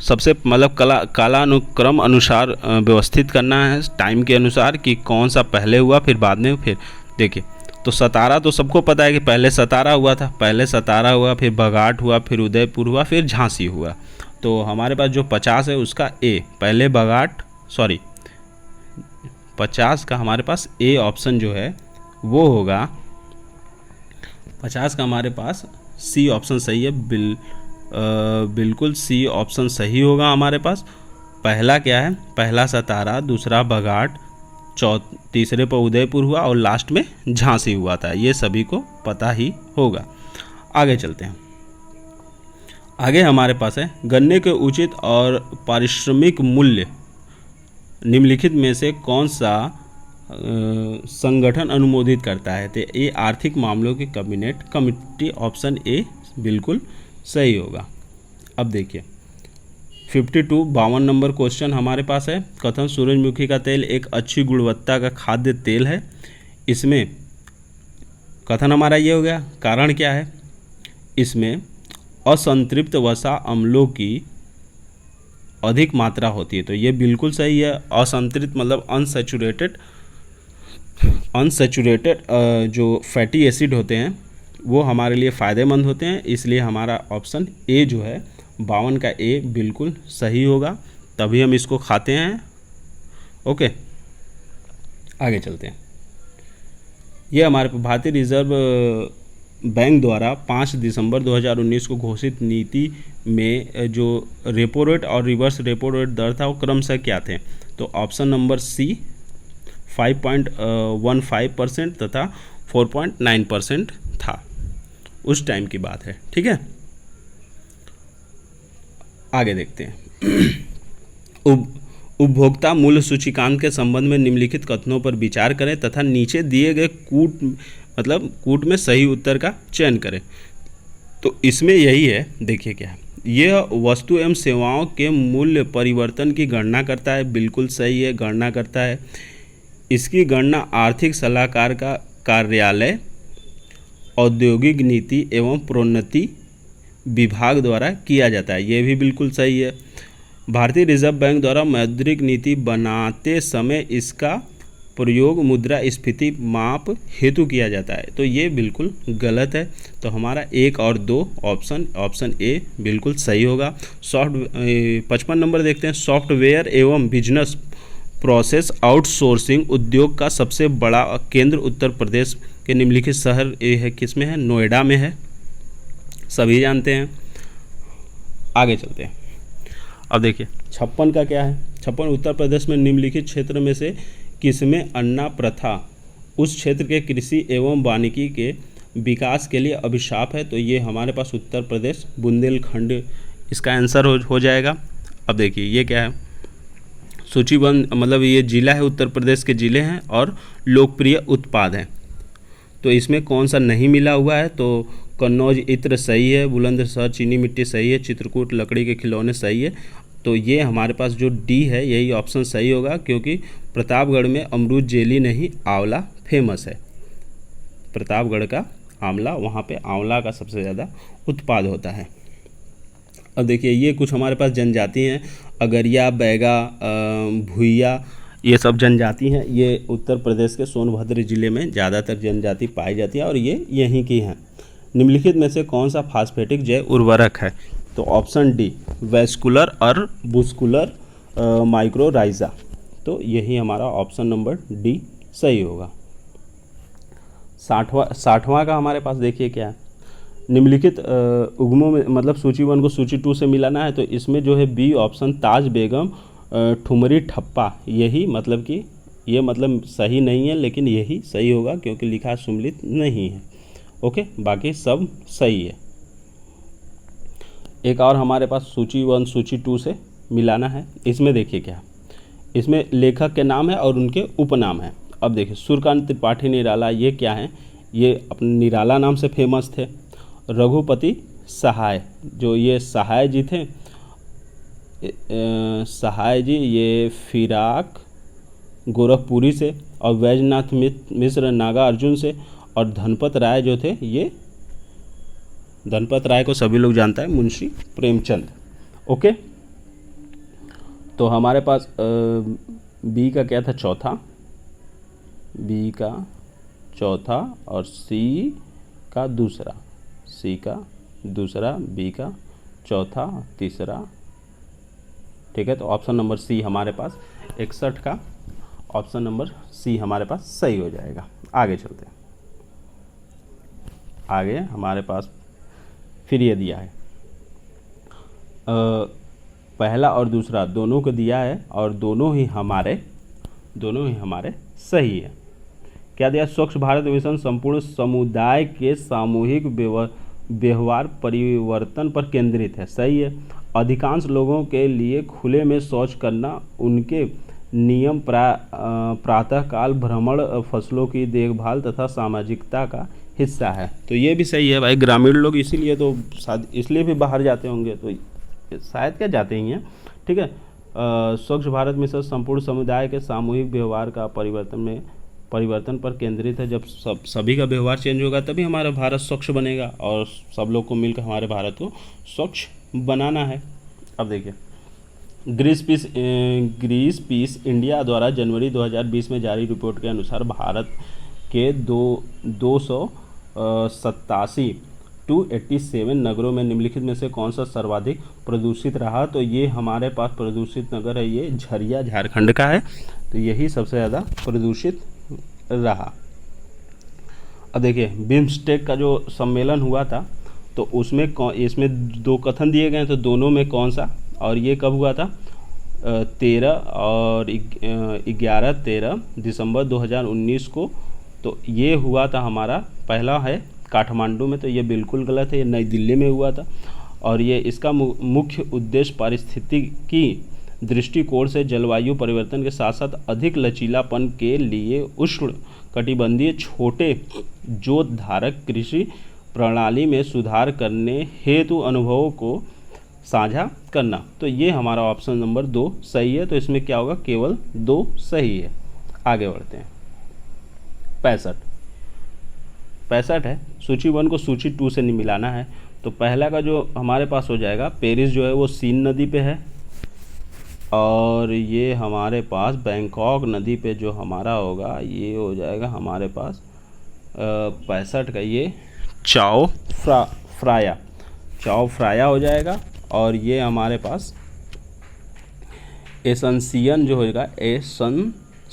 सबसे मतलब कालानुक्रम अनुसार व्यवस्थित करना है, टाइम के अनुसार कि कौन सा पहले हुआ फिर बाद में। फिर देखिए, तो सतारा तो सबको पता है कि पहले सतारा हुआ था, पहले सतारा हुआ, फिर बघाट हुआ, फिर उदयपुर हुआ, फिर झांसी हुआ। तो हमारे पास जो 50 है उसका ए, पहले बघाट 50 का हमारे पास ए ऑप्शन जो है वो होगा। 50 का हमारे पास सी ऑप्शन सही है। बिल्कुल सी ऑप्शन सही होगा हमारे पास। पहला क्या है, पहला सतारा, दूसरा बघाट, तीसरे पर उदयपुर हुआ और लास्ट में झांसी हुआ था। ये सभी को पता ही होगा। आगे चलते हैं। आगे हमारे पास है गन्ने के उचित और पारिश्रमिक मूल्य निम्नलिखित में से कौन सा संगठन अनुमोदित करता है, तो ये आर्थिक मामलों की कैबिनेट कमेटी, ऑप्शन ए बिल्कुल सही होगा। अब देखिए 52 नंबर क्वेश्चन हमारे पास है। कथन सूरजमुखी का तेल एक अच्छी गुणवत्ता का खाद्य तेल है। इसमें कथन हमारा ये हो गया, कारण क्या है, इसमें असंतृप्त वसा अम्लों की अधिक मात्रा होती है, तो ये बिल्कुल सही है। असंतृप्त मतलब अनसैचुरेटेड जो फैटी एसिड होते हैं वो हमारे लिए फ़ायदेमंद होते हैं, इसलिए हमारा ऑप्शन ए जो है 52 का ए बिल्कुल सही होगा, तभी हम इसको खाते हैं। ओके, आगे चलते हैं। ये हमारे भारतीय रिजर्व बैंक द्वारा 5 दिसंबर 2019 को घोषित नीति में जो रेपो रेट और रिवर्स रेपो रेट दर था वो क्रमशः क्या थे, तो ऑप्शन नंबर सी 5.15% तथा 4.9% था, उस टाइम की बात है। ठीक है, आगे देखते हैं। उपभोक्ता मूल्य सूचकांक के संबंध में निम्नलिखित कथनों पर विचार करें तथा नीचे दिए गए कूट में सही उत्तर का चयन करें। तो इसमें यही है, देखिए क्या है, यह वस्तु एवं सेवाओं के मूल्य परिवर्तन की गणना करता है, बिल्कुल सही है, गणना करता है। इसकी गणना आर्थिक सलाहकार का कार्यालय औद्योगिक नीति एवं प्रोन्नति विभाग द्वारा किया जाता है, ये भी बिल्कुल सही है। भारतीय रिजर्व बैंक द्वारा मौद्रिक नीति बनाते समय इसका प्रयोग मुद्रास्फीति माप हेतु किया जाता है, तो ये बिल्कुल गलत है। तो हमारा 1 और 2 ऑप्शन ए बिल्कुल सही होगा। 55 नंबर देखते हैं। सॉफ्टवेयर एवं बिजनेस प्रोसेस आउटसोर्सिंग उद्योग का सबसे बड़ा केंद्र उत्तर प्रदेश कि निम्नलिखित शहर ये है किस में है, नोएडा में है, सभी जानते हैं। आगे चलते हैं। अब देखिए 56 का क्या है, 56 उत्तर प्रदेश में निम्नलिखित क्षेत्र में से किसमें अन्ना प्रथा उस क्षेत्र के कृषि एवं वानिकी के विकास के लिए अभिशाप है। तो ये हमारे पास उत्तर प्रदेश बुंदेलखंड इसका आंसर हो जाएगा। अब देखिए ये क्या है, सूचीबद्ध मतलब ये जिला है, उत्तर प्रदेश के जिले हैं और लोकप्रिय उत्पाद हैं। तो इसमें कौन सा नहीं मिला हुआ है, तो कन्नौज इत्र सही है, बुलंदशहर चीनी मिट्टी सही है, चित्रकूट लकड़ी के खिलौने सही है। तो ये हमारे पास जो डी है यही ऑप्शन सही होगा, क्योंकि प्रतापगढ़ में अमरूद जेली नहीं आंवला फेमस है। प्रतापगढ़ का आंवला, वहाँ पे आंवला का सबसे ज़्यादा उत्पाद होता है। अब देखिए ये कुछ हमारे पास जनजाति हैं, अगरिया, बैगा, भुइया, ये सब जनजाति हैं। ये उत्तर प्रदेश के सोनभद्र जिले में ज़्यादातर जनजाति पाई जाती है और ये यहीं की हैं। निम्नलिखित में से कौन सा फास्फेटिक जैव उर्वरक है, तो ऑप्शन डी वेस्कुलर और बुस्कुलर माइक्रोराइजा। तो यही हमारा ऑप्शन नंबर डी सही होगा। 60वां का हमारे पास देखिए क्या है, निम्नलिखित उगमों में मतलब सूची 1 को सूची 2 से मिलाना है। तो इसमें जो है बी ऑप्शन ताज बेगम ठुमरी ठप्पा, यही मतलब कि ये मतलब सही नहीं है, लेकिन यही सही होगा क्योंकि लिखा सुमिलित नहीं है। ओके, बाकी सब सही है। एक और हमारे पास सूची 1 सूची 2 से मिलाना है। इसमें देखिए क्या, इसमें लेखक के नाम है और उनके उपनाम है। अब देखिए सूर्यकांत त्रिपाठी निराला, ये क्या है, ये अपने निराला नाम से फेमस थे। रघुपति सहाय, जो ये सहाय जी थे, सहाय जी ये फिराक गोरखपुरी से, और वैजनाथ मिश्र नागार्जुन से, और धनपत राय जो थे, ये धनपत राय को सभी लोग जानता है, मुंशी प्रेमचंद। ओके, तो हमारे पास बी का क्या था, चौथा, बी का चौथा और सी का दूसरा, सी का दूसरा, बी का चौथा, तीसरा। ठीक है, तो ऑप्शन नंबर सी हमारे पास 61 का ऑप्शन नंबर सी हमारे पास सही हो जाएगा। आगे चलते हैं। आगे हमारे पास फिर ये दिया है, पहला और दूसरा दोनों को दिया है और दोनों ही हमारे सही है। क्या दिया, स्वच्छ भारत मिशन संपूर्ण समुदाय के सामूहिक व्यवहार परिवर्तन पर केंद्रित है, सही है। अधिकांश लोगों के लिए खुले में शौच करना उनके नियम प्रातःकाल भ्रमण, फसलों की देखभाल तथा सामाजिकता का हिस्सा है। तो ये भी सही है भाई, ग्रामीण लोग इसीलिए तो इसलिए भी बाहर जाते होंगे, तो शायद क्या जाते ही हैं। ठीक है, स्वच्छ भारत मिशन संपूर्ण समुदाय के सामूहिक व्यवहार का परिवर्तन पर केंद्रित है। जब सभी का व्यवहार चेंज होगा तभी हमारा भारत स्वच्छ बनेगा और सब लोग को मिलकर हमारे भारत को स्वच्छ बनाना है। अब देखिए, ग्रीस पीस इंडिया द्वारा जनवरी 2020 में जारी रिपोर्ट के अनुसार भारत के 287 नगरों में निम्नलिखित में से कौन सा सर्वाधिक प्रदूषित रहा। तो ये हमारे पास प्रदूषित नगर है, ये झरिया झारखंड का है। तो यही सबसे ज़्यादा प्रदूषित रहा। अब देखिए, बिम्स्टेक का जो सम्मेलन हुआ था तो उसमें इसमें 2 कथन दिए गए हैं, तो दोनों में कौन सा, और ये कब हुआ था, 13 और 11-13 दिसंबर 2019 को। तो ये हुआ था हमारा, पहला है काठमांडू में, तो ये बिल्कुल गलत है, ये नई दिल्ली में हुआ था। और ये इसका मुख्य उद्देश्य पारिस्थितिकी दृष्टिकोण से जलवायु परिवर्तन के साथ साथ अधिक लचीलापन के लिए उष्ण कटिबंधीय छोटे जोत धारक कृषि प्रणाली में सुधार करने हेतु अनुभवों को साझा करना। तो ये हमारा ऑप्शन नंबर 2 सही है। तो इसमें क्या होगा, केवल 2 सही है। आगे बढ़ते हैं। 65 है, सूची 1 को सूची 2 से नहीं मिलाना है। तो पहला का जो हमारे पास हो जाएगा, पेरिस जो है वो सीन नदी पे है, और ये हमारे पास बैंकॉक नदी पे जो हमारा होगा ये हो जाएगा हमारे पास 65 का ये चाओ फ्राया हो जाएगा। और ये हमारे पास एसेंसियन जो होगा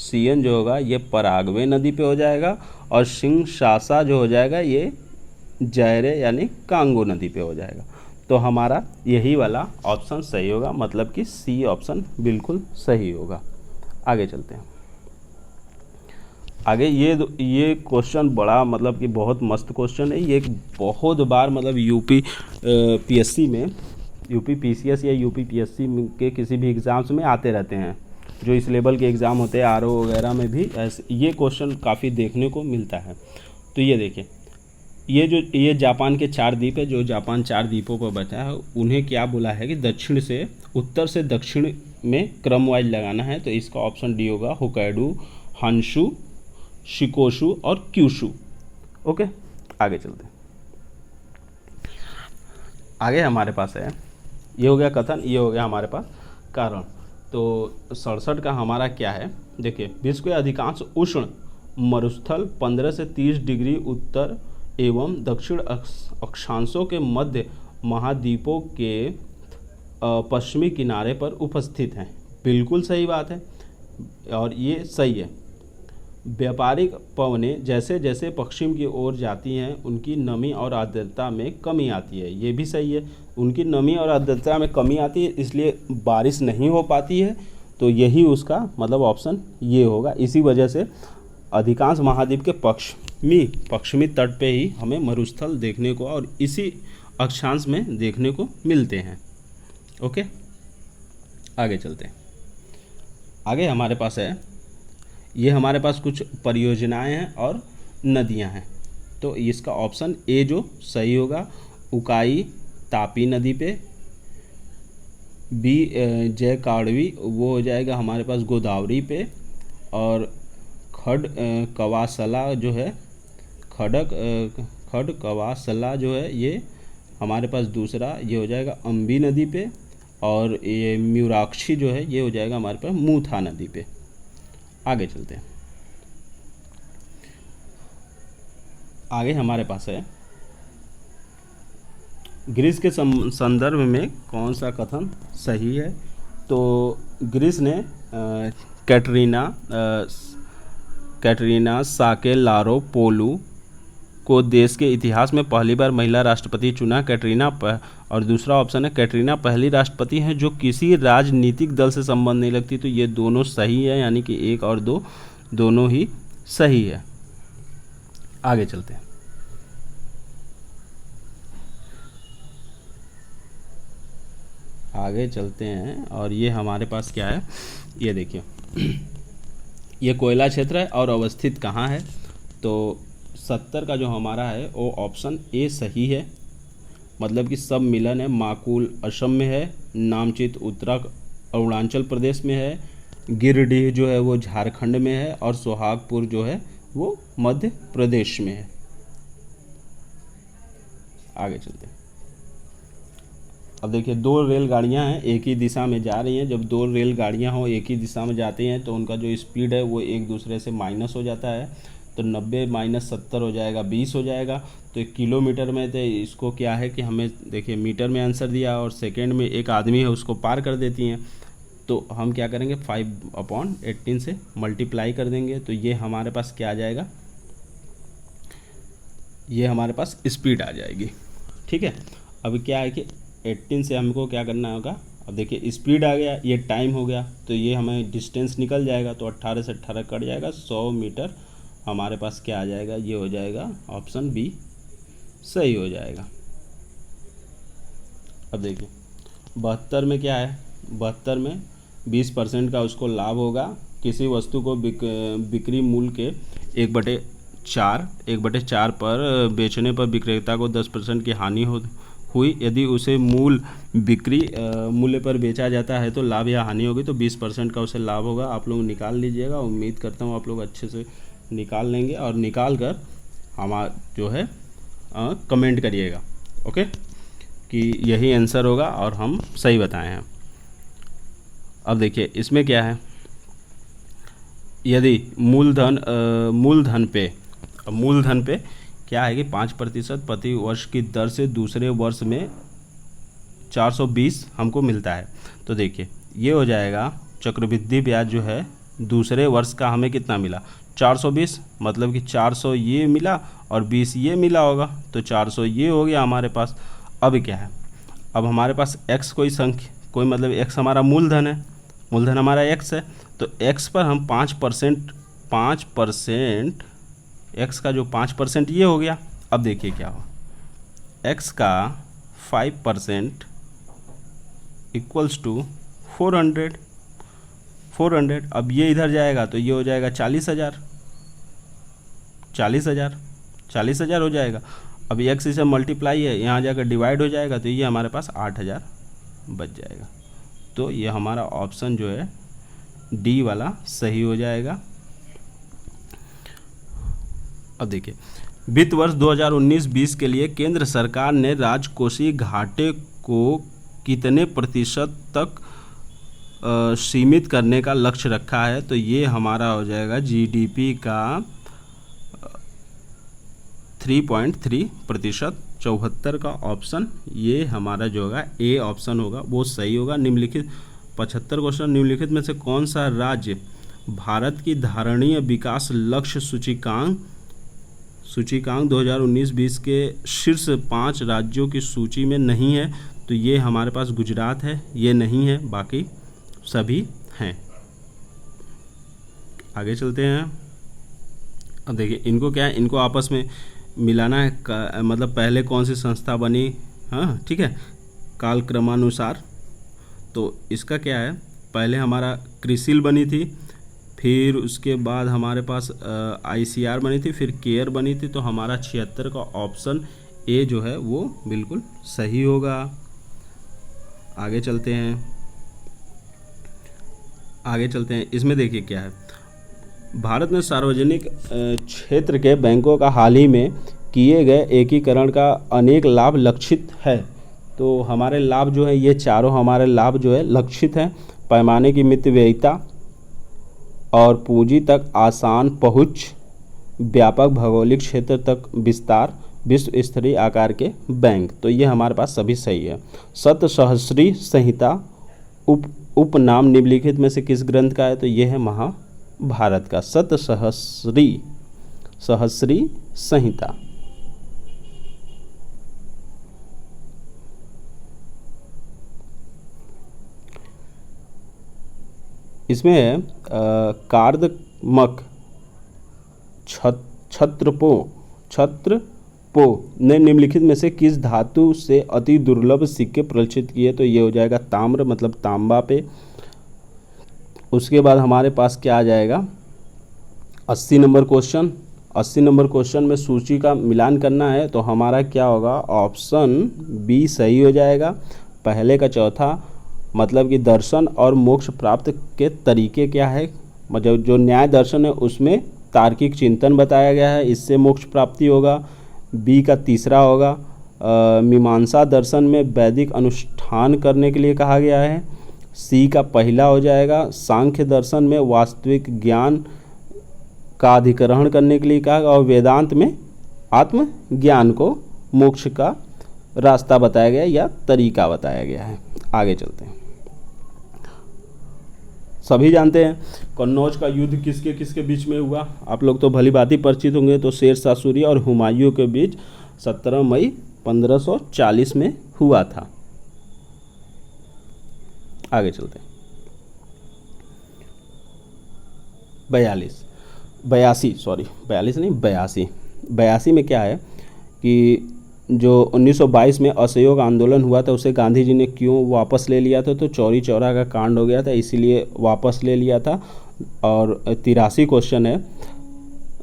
सियन जो होगा ये पराग्वे नदी पे हो जाएगा, और किंशासा जो हो जाएगा ये जायरे यानी कांगो नदी पे हो जाएगा। तो हमारा यही वाला ऑप्शन सही होगा, मतलब कि सी ऑप्शन बिल्कुल सही होगा। आगे चलते हैं। आगे ये क्वेश्चन बड़ा मतलब कि बहुत मस्त क्वेश्चन है। ये एक बहुत बार मतलब यूपी पीएससी में, यूपी पीसीएस या यूपी पीएससी के किसी भी एग्ज़ाम्स में आते रहते हैं। जो इस लेवल के एग्ज़ाम होते हैं आरओ वगैरह में भी ऐसे ये क्वेश्चन काफ़ी देखने को मिलता है। तो ये देखिए, ये जापान के 4 द्वीप है, जो जापान 4 द्वीपों पर बचा है, उन्हें क्या बोला है कि दक्षिण से उत्तर से दक्षिण में क्रम वाइज लगाना है। तो इसका ऑप्शन डी होगा, होक्काइडो, हॉन्शू, शिकोशु और क्यूशु। ओके, आगे चलते हैं। आगे हमारे पास है, ये हो गया कथन, ये हो गया हमारे पास कारण। तो 67 का हमारा क्या है, देखिए, विश्व के अधिकांश उष्ण मरुस्थल 15 से 30 डिग्री उत्तर एवं दक्षिण अक्षांशों के मध्य महाद्वीपों के पश्चिमी किनारे पर उपस्थित हैं। बिल्कुल सही बात है और ये सही है। व्यापारिक पवनें जैसे जैसे पश्चिम की ओर जाती हैं उनकी नमी और आर्द्रता में कमी आती है। ये भी सही है, उनकी नमी और आर्द्रता में कमी आती है, इसलिए बारिश नहीं हो पाती है। तो यही उसका मतलब ऑप्शन ये होगा। इसी वजह से अधिकांश महाद्वीप के पश्चिमी तट पे ही हमें मरुस्थल देखने को और इसी अक्षांश में देखने को मिलते हैं। ओके, आगे चलते हैं। आगे हमारे पास है, ये हमारे पास कुछ परियोजनाएं हैं और नदियां हैं। तो इसका ऑप्शन ए जो सही होगा, उकाई तापी नदी पे, बी जय काड़वी वो हो जाएगा हमारे पास गोदावरी पे, और खड़कवासला जो है खड़कवासला जो है ये हमारे पास दूसरा ये हो जाएगा अम्बी नदी पे, और ये म्यूराक्षी जो है ये हो जाएगा हमारे पास मूथा नदी पे। आगे चलते हैं। आगे हमारे पास है, ग्रीस के संदर्भ में कौन सा कथन सही है। तो ग्रीस ने कैटरीना साकेलारोपोलू को देश के इतिहास में पहली बार महिला राष्ट्रपति चुना। और दूसरा ऑप्शन है, कैटरीना पहली राष्ट्रपति हैं जो किसी राजनीतिक दल से संबंध नहीं लगती। तो ये दोनों सही है, यानी कि 1 और 2 दोनों ही सही है। आगे चलते हैं। आगे चलते हैं और ये हमारे पास क्या है, ये देखिए, ये कोयला क्षेत्र है और अवस्थित कहाँ है। तो 70 का जो हमारा है वो ऑप्शन ए सही है, मतलब कि सब मिलन है। माकुल असम में है, नामचित अरुणाचल प्रदेश में है, गिरिडीह जो है वो झारखंड में है, और सोहागपुर जो है वो मध्य प्रदेश में है। आगे चलते हैं। अब देखिए, 2 रेलगाड़ियां हैं, एक ही दिशा में जा रही हैं। जब 2 रेलगाड़ियां हो एक ही दिशा में जाती हैं तो उनका जो स्पीड है वो एक दूसरे से माइनस हो जाता है। तो 90 - 70 हो जाएगा, 20 हो जाएगा। तो 1 किलोमीटर में तो इसको क्या है कि हमें देखिए मीटर में आंसर दिया और सेकेंड में एक आदमी है उसको पार कर देती हैं। तो हम क्या करेंगे, 5/18 से मल्टीप्लाई कर देंगे। तो ये हमारे पास क्या आ जाएगा, ये हमारे पास स्पीड आ जाएगी। ठीक है, अब क्या है कि 18 से हमको क्या करना होगा। अब देखिए स्पीड आ गया, ये टाइम हो गया, तो ये हमें डिस्टेंस निकल जाएगा। तो 18 से 18 कट जाएगा, 100 मीटर हमारे पास क्या आ जाएगा, ये हो जाएगा ऑप्शन बी सही हो जाएगा। अब देखिए 72 में क्या है, 72 में 20% का उसको लाभ होगा। किसी वस्तु को बिक्री मूल्य के 1/4 पर बेचने पर विक्रेता को 10% की हानि हुई। यदि उसे मूल बिक्री मूल्य पर बेचा जाता है तो लाभ या हानि होगी। तो 20% का उसे लाभ होगा। आप लोग निकाल लीजिएगा, उम्मीद करता हूँ आप लोग अच्छे से निकाल लेंगे और निकाल कर हमारा जो है कमेंट करिएगा। ओके, कि यही आंसर होगा और हम सही बताए हैं। अब देखिए इसमें क्या है, यदि मूलधन पे क्या है कि 5% प्रति वर्ष की दर से दूसरे वर्ष में 420 हमको मिलता है। तो देखिए ये हो जाएगा, चक्रवृद्धि ब्याज जो है दूसरे वर्ष का हमें कितना मिला 420, मतलब कि 400 ये मिला और 20 ये मिला होगा, तो 400 ये हो गया हमारे पास। अब क्या है, अब हमारे पास x कोई संख्या, कोई मतलब x हमारा मूलधन है, मूलधन हमारा x है, तो x पर हम 5% x का जो 5% ये हो गया। अब देखिए क्या हो, x का 5% इक्वल्स टू 400। अब ये इधर जाएगा तो ये हो जाएगा 40,000 हो जाएगा। अब x इसे मल्टीप्लाई है, यहाँ जाकर डिवाइड हो जाएगा, तो ये हमारे पास 8,000 बच जाएगा। तो ये हमारा ऑप्शन जो है डी वाला सही हो जाएगा। अब देखिए, वित्त वर्ष 2019-20 के लिए केंद्र सरकार ने राजकोषीय घाटे को कितने प्रतिशत तक सीमित करने का लक्ष्य रखा है, तो ये हमारा हो जाएगा जीडीपी का 3.3%। 74 का ऑप्शन ये हमारा जो होगा ए ऑप्शन होगा, वो सही होगा। निम्नलिखित 75 क्वेश्चन, निम्नलिखित में से कौन सा राज्य भारत की धारणीय विकास लक्ष्य सूचकांक 2019-20 के शीर्ष 5 राज्यों की सूची में नहीं है, तो ये हमारे पास गुजरात है, ये नहीं है, बाकी सभी हैं। आगे चलते हैं। अब देखिए, इनको क्या है, इनको आपस में मिलाना है, मतलब पहले कौन सी संस्था बनी, हाँ ठीक है, कालक्रमानुसार। तो इसका क्या है, पहले हमारा क्रिसिल बनी थी, फिर उसके बाद हमारे पास ICR बनी थी, फिर केयर बनी थी, तो हमारा 76 का ऑप्शन ए जो है वो बिल्कुल सही होगा। आगे चलते हैं। इसमें देखिए क्या है, भारत में सार्वजनिक क्षेत्र के बैंकों का हाल ही में किए गए एकीकरण का अनेक लाभ लक्षित है। तो हमारे लाभ जो है, ये चारों हमारे लाभ जो है लक्षित हैं। पैमाने की मितव्ययिता और पूंजी तक आसान पहुंच, व्यापक भौगोलिक क्षेत्र तक विस्तार, विश्व स्तरीय आकार के बैंक, तो ये हमारे पास सभी सही है। सप्तसहस्री संहिता उपनाम निम्नलिखित में से किस ग्रंथ का है, तो ये है महाभारत का सप्तसहस्री संहिता। इसमें है कार्दमक छत्रपो ने निम्नलिखित में से किस धातु से अति दुर्लभ सिक्के प्रदर्शित किए, तो ये हो जाएगा ताम्र, मतलब तांबा पे। उसके बाद हमारे पास क्या आ जाएगा, 80 नंबर क्वेश्चन। 80 नंबर क्वेश्चन में सूची का मिलान करना है, तो हमारा क्या होगा, ऑप्शन बी सही हो जाएगा। पहले का चौथा, मतलब कि दर्शन और मोक्ष प्राप्त के तरीके क्या है, मतलब जो न्याय दर्शन है उसमें तार्किक चिंतन बताया गया है, इससे मोक्ष प्राप्ति होगा। बी का तीसरा होगा, मीमांसा दर्शन में वैदिक अनुष्ठान करने के लिए कहा गया है। सी का पहला हो जाएगा, सांख्य दर्शन में वास्तविक ज्ञान का अधिग्रहण करने के लिए कहा, और वेदांत में आत्मज्ञान को मोक्ष का रास्ता बताया गया या तरीका बताया गया है। आगे चलते हैं। सभी जानते हैं कन्नौज का युद्ध किसके किसके बीच में हुआ, आप लोग तो भली भांति परिचित होंगे। तो शेर शाह सूरी और हुमायूं के बीच 17 मई 1540 में हुआ था। आगे चलते हैं। 82 में क्या है कि जो 1922 में असहयोग आंदोलन हुआ था, उसे गांधी जी ने क्यों वापस ले लिया था, तो चौरी चौरा का कांड हो गया था, इसीलिए वापस ले लिया था। और 83 क्वेश्चन है,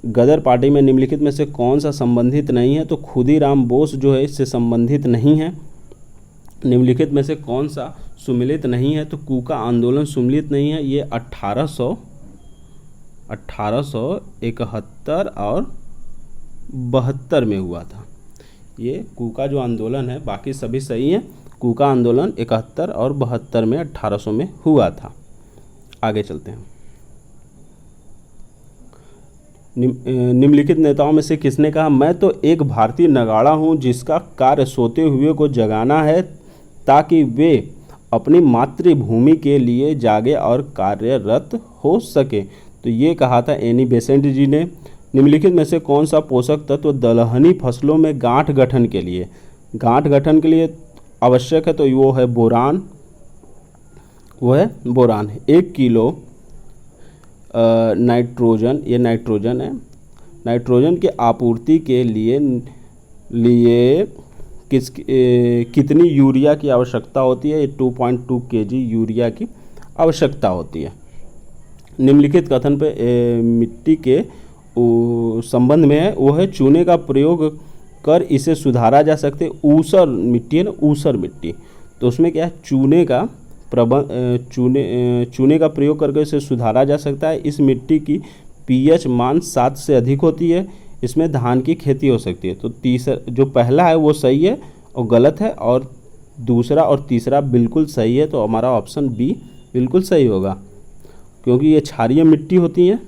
गदर पार्टी में निम्नलिखित में से कौन सा संबंधित नहीं है, तो खुदीराम बोस जो है इससे संबंधित नहीं है। निम्नलिखित में से कौन सा सुमिलित नहीं है, तो कूका आंदोलन सुमिलित नहीं है, ये 1871 और 72 में हुआ था। ये कूका जो आंदोलन है, बाकी सभी सही है। कूका आंदोलन 71 और 72 में 1800 में हुआ था। आगे चलते हैं। निम्नलिखित नेताओं में से किसने कहा, मैं तो एक भारतीय नगाड़ा हूं जिसका कार्य सोते हुए को जगाना है ताकि वे अपनी मातृभूमि के लिए जागे और कार्यरत हो सके। तो ये कहा था एनी बेसेंट जी ने। निम्नलिखित में से कौन सा पोषक तत्व दलहनी फसलों में गांठ गठन के लिए आवश्यक है? तो वो है बोरान। 1 किलो नाइट्रोजन, ये नाइट्रोजन है। नाइट्रोजन की आपूर्ति के लिए कितनी यूरिया की आवश्यकता होती है? 2.2 kg यूरिया की आवश्यकता होती है। निम्नलिखित कथन पे मिट्टी के संबंध में है, वो है चूने का प्रयोग कर इसे सुधारा जा सकते। ऊसर मिट्टी है ना, ऊसर मिट्टी, तो उसमें क्या है, चूने का प्रयोग करके इसे सुधारा जा सकता है। इस मिट्टी की pH मान 7 से अधिक होती है, इसमें धान की खेती हो सकती है। तो तीसरा जो पहला है वो सही है और गलत है, और दूसरा और तीसरा बिल्कुल सही है। तो हमारा ऑप्शन बी बिल्कुल सही होगा, क्योंकि ये क्षारीय मिट्टी होती है।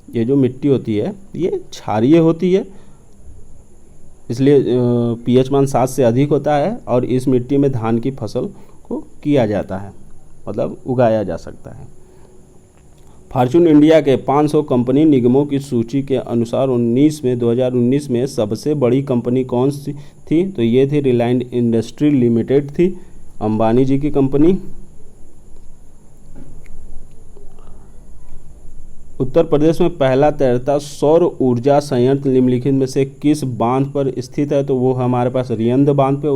ये जो मिट्टी होती है ये क्षारीय होती है, इसलिए pH मान 7 से अधिक होता है, और इस मिट्टी में धान की फसल को किया जाता है, मतलब उगाया जा सकता है। फॉर्च्यून इंडिया के 500 कंपनी निगमों की सूची के अनुसार 2019 में सबसे बड़ी कंपनी कौन सी थी? तो ये थी रिलायंस इंडस्ट्री लिमिटेड थी, अंबानी जी की कंपनी। उत्तर प्रदेश में पहला तैरता सौर ऊर्जा संयंत्र निम्नलिखित में से किस बांध पर स्थित है? तो वो हमारे पास रियंद बांध पे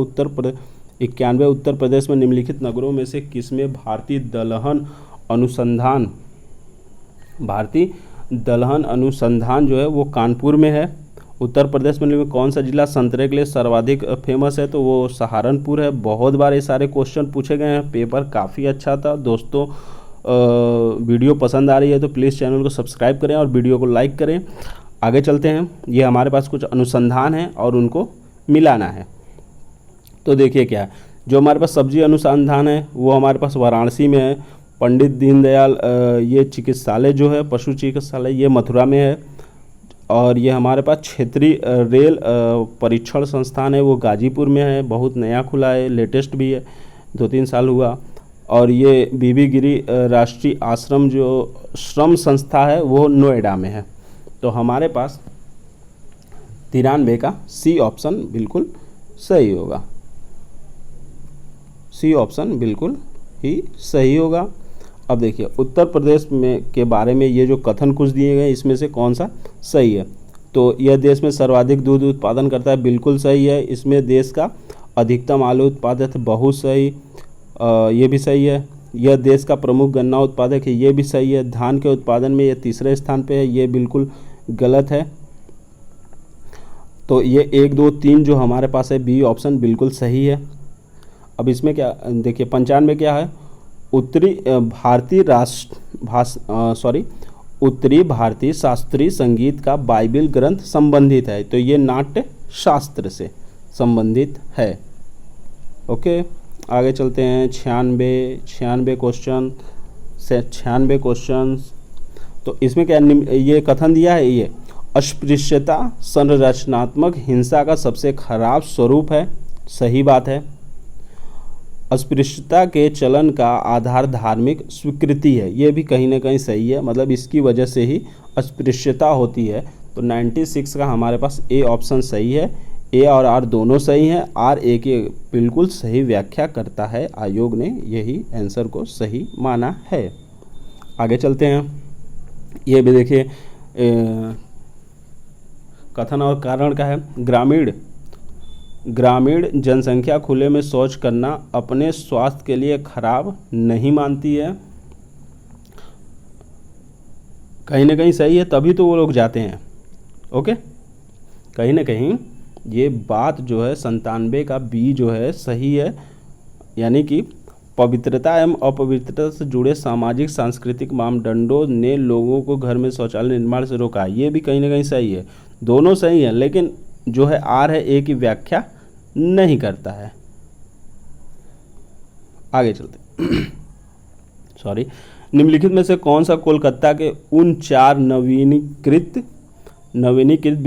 91 उत्तर प्रदेश में निम्नलिखित नगरों में से किसमें भारतीय दलहन अनुसंधान जो है वो कानपुर में है। उत्तर प्रदेश में कौन सा जिला संतरे के लिए सर्वाधिक फेमस है? तो वो सहारनपुर है। बहुत बार ये सारे क्वेश्चन पूछे गए हैं, पेपर काफ़ी अच्छा था दोस्तों। वीडियो पसंद आ रही है तो प्लीज़ चैनल को सब्सक्राइब करें और वीडियो को लाइक करें। आगे चलते हैं। ये हमारे पास कुछ अनुसंधान है और उनको मिलाना है। तो देखिए क्या, जो हमारे पास सब्जी अनुसंधान है वो हमारे पास वाराणसी में है। पंडित दीनदयाल ये चिकित्सालय जो है, पशु चिकित्सालय, ये मथुरा में है। और ये हमारे पास क्षेत्रीय रेल परीक्षण संस्थान है, वो गाजीपुर में है, बहुत नया खुला है, लेटेस्ट भी है, 2-3 साल हुआ। और ये बीबी गिरी राष्ट्रीय आश्रम जो श्रम संस्था है वो नोएडा में है। तो हमारे पास 93 का सी ऑप्शन बिल्कुल सही होगा। सी ऑप्शन बिल्कुल ही सही होगा। अब देखिए उत्तर प्रदेश में के बारे में ये जो कथन कुछ दिए गए इसमें से कौन सा सही है? तो यह देश में सर्वाधिक दूध उत्पादन करता है, बिल्कुल सही है। इसमें देश का अधिकतम आलू उत्पादक, बहुत सही, ये भी सही है। यह देश का प्रमुख गन्ना उत्पादक है, ये भी सही है। धान के उत्पादन में ये तीसरे स्थान पे है, ये बिल्कुल गलत है। तो ये 1, 2, 3 जो हमारे पास है, बी ऑप्शन बिल्कुल सही है। अब इसमें क्या देखिए, 95 क्या है? उत्तरी भारतीय शास्त्रीय संगीत का बाइबिल ग्रंथ संबंधित है। तो ये नाट्य शास्त्र से संबंधित है। ओके, आगे चलते हैं। 96 क्वेश्चन। तो इसमें क्या ये कथन दिया है, ये अस्पृश्यता संरचनात्मक हिंसा का सबसे खराब स्वरूप है, सही बात है। अस्पृश्यता के चलन का आधार धार्मिक स्वीकृति है, ये भी कहीं ना कहीं सही है, मतलब इसकी वजह से ही अस्पृश्यता होती है। तो 96 का हमारे पास ए ऑप्शन सही है। ए और आर दोनों सही हैं। आर ए की बिल्कुल सही व्याख्या करता है, आयोग ने यही आंसर को सही माना है। आगे चलते हैं। ये भी देखिए कथन और कारण का है। ग्रामीण जनसंख्या खुले में शौच करना अपने स्वास्थ्य के लिए खराब नहीं मानती है, कहीं ना कहीं सही है, तभी तो वो लोग जाते हैं। ओके, कहीं ना कहीं ये बात जो है 97 का बी जो है सही है, यानी कि पवित्रता एवं अपवित्रता से जुड़े सामाजिक सांस्कृतिक मापदंडों ने लोगों को घर में शौचालय निर्माण से रोका, ये भी कहीं ना कहीं सही है। दोनों सही है, लेकिन जो है आर है, ए की व्याख्या नहीं करता है। आगे चलते निम्नलिखित में से कौन सा कोलकाता के उन 4 नवीनीकृत नवीनीकृत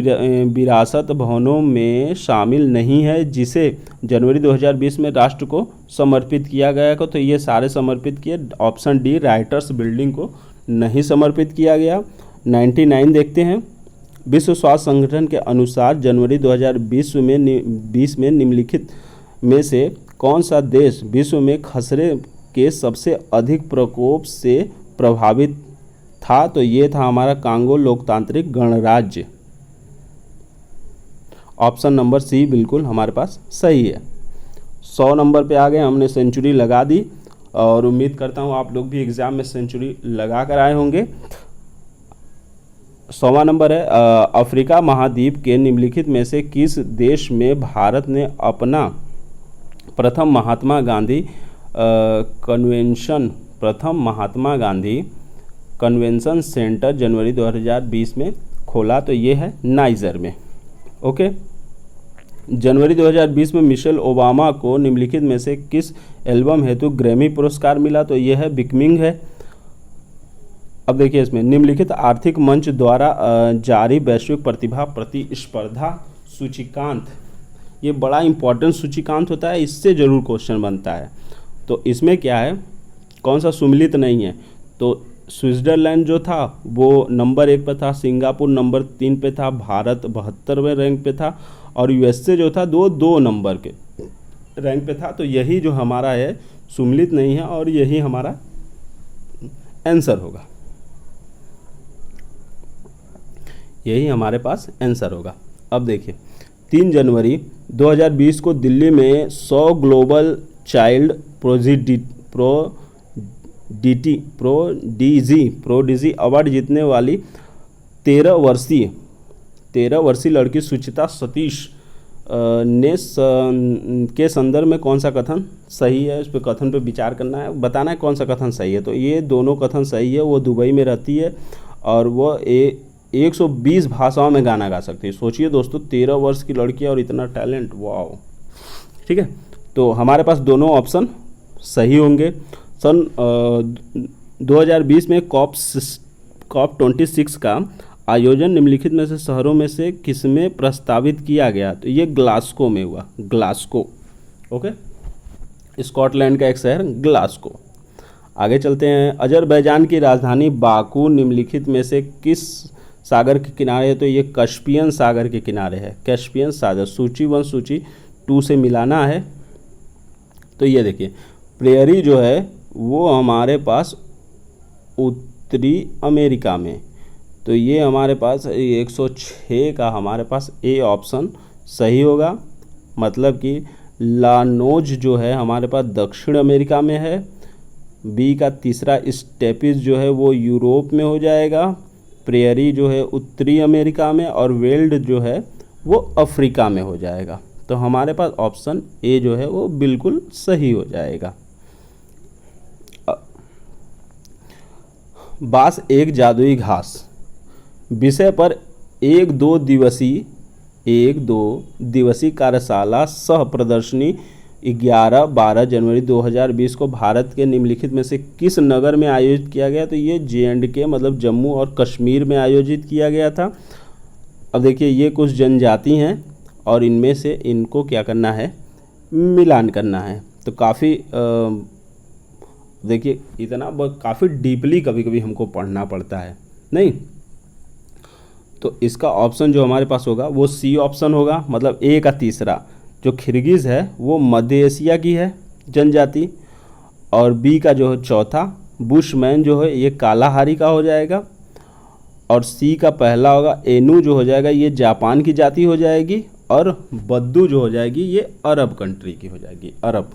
विरासत भवनों में शामिल नहीं है जिसे जनवरी 2020 में राष्ट्र को समर्पित किया गया था? तो ये सारे समर्पित किए। ऑप्शन डी राइटर्स बिल्डिंग को नहीं समर्पित किया गया। 99 देखते हैं। विश्व स्वास्थ्य संगठन के अनुसार जनवरी 2020 में निम्नलिखित में से कौन सा देश विश्व में खसरे के सबसे अधिक प्रकोप से प्रभावित था? तो ये था हमारा कांगो लोकतांत्रिक गणराज्य। ऑप्शन नंबर सी बिल्कुल हमारे पास सही है। 100 नंबर पे आ गए, हमने सेंचुरी लगा दी और उम्मीद करता हूँ आप लोग भी एग्जाम में सेंचुरी लगा कर आए होंगे। 100वां नंबर है, अफ्रीका महाद्वीप के निम्नलिखित में से किस देश में भारत ने अपना प्रथम महात्मा गांधी कन्वेंशन सेंटर जनवरी 2020 में खोला? तो ये है नाइजर में। ओके। जनवरी 2020 में मिशेल ओबामा को निम्नलिखित में से किस एल्बम हेतु ग्रैमी पुरस्कार मिला? तो ये है बिकमिंग है। अब देखिए इसमें निम्नलिखित आर्थिक मंच द्वारा जारी वैश्विक प्रतिभा प्रतिस्पर्धा सूचकांक, ये बड़ा इंपॉर्टेंट सूचकांक होता है, इससे जरूर क्वेश्चन बनता है। तो इसमें क्या है, कौन सा सुमिलित नहीं है? तो स्विट्जरलैंड जो था वो नंबर 1 पे था, सिंगापुर नंबर 3 पे था, भारत 72वें रैंक पे था और यूएसए जो था 2 नंबर के रैंक पे था। तो यही जो हमारा है सुमिलित नहीं है और यही हमारा आंसर होगा, यही हमारे पास आंसर होगा। अब देखिए 3 जनवरी 2020 को दिल्ली में 100 ग्लोबल चाइल्ड प्रोडिजी अवार्ड जीतने वाली 13 वर्षीय लड़की सुचिता सतीश के संदर्भ में कौन सा कथन सही है? इस पे कथन पे विचार करना है, बताना है कौन सा कथन सही है। तो ये दोनों कथन सही है। वो दुबई में रहती है और वो 120 भाषाओं में गाना गा सकती है। सोचिए दोस्तों, 13 वर्ष की लड़की और इतना टैलेंट, वाओ। ठीक है, तो हमारे पास दोनों ऑप्शन सही होंगे। सन 2020 में कॉप 26 का आयोजन निम्नलिखित में से शहरों में से किसमें प्रस्तावित किया गया? तो ये ग्लासगो में हुआ, ग्लासगो। ओके, स्कॉटलैंड का एक शहर ग्लासगो। आगे चलते हैं। अजरबैजान की राजधानी बाकू निम्नलिखित में से किस सागर के किनारे है? तो ये कैस्पियन सागर के किनारे है, कैस्पियन सागर। सूची 1 सूची 2 से मिलाना है। तो ये देखिए प्रेयरी जो है वो हमारे पास उत्तरी अमेरिका में, तो ये हमारे पास 106 का हमारे पास ए ऑप्शन सही होगा। मतलब कि लानोज जो है हमारे पास दक्षिण अमेरिका में है। बी का तीसरा स्टेपिस जो है वो यूरोप में हो जाएगा। प्रेयरी जो है उत्तरी अमेरिका में और वेल्ड जो है वो अफ्रीका में हो जाएगा। तो हमारे पास ऑप्शन ए जो है वो बिल्कुल सही हो जाएगा। बांस एक जादुई घास विषय पर एक दो दिवसीय कार्यशाला सह प्रदर्शनी 11-12 जनवरी 2020 को भारत के निम्नलिखित में से किस नगर में आयोजित किया गया? तो ये J&K मतलब जम्मू और कश्मीर में आयोजित किया गया था। अब देखिए ये कुछ जनजाति हैं और इनमें से इनको क्या करना है, मिलान करना है। तो काफ़ी देखिए इतना काफ़ी डीपली कभी कभी हमको पढ़ना पड़ता है नहीं। तो इसका ऑप्शन जो हमारे पास होगा वो सी ऑप्शन होगा। मतलब ए का तीसरा जो खिरगिज़ है वो मध्य एशिया की है जनजाति, और बी का जो है चौथा बुशमैन जो है ये कालाहारी का हो जाएगा, और सी का पहला होगा एनू जो हो जाएगा ये जापान की जाति हो जाएगी, और बद्दू जो हो जाएगी ये अरब कंट्री की हो जाएगी, अरब।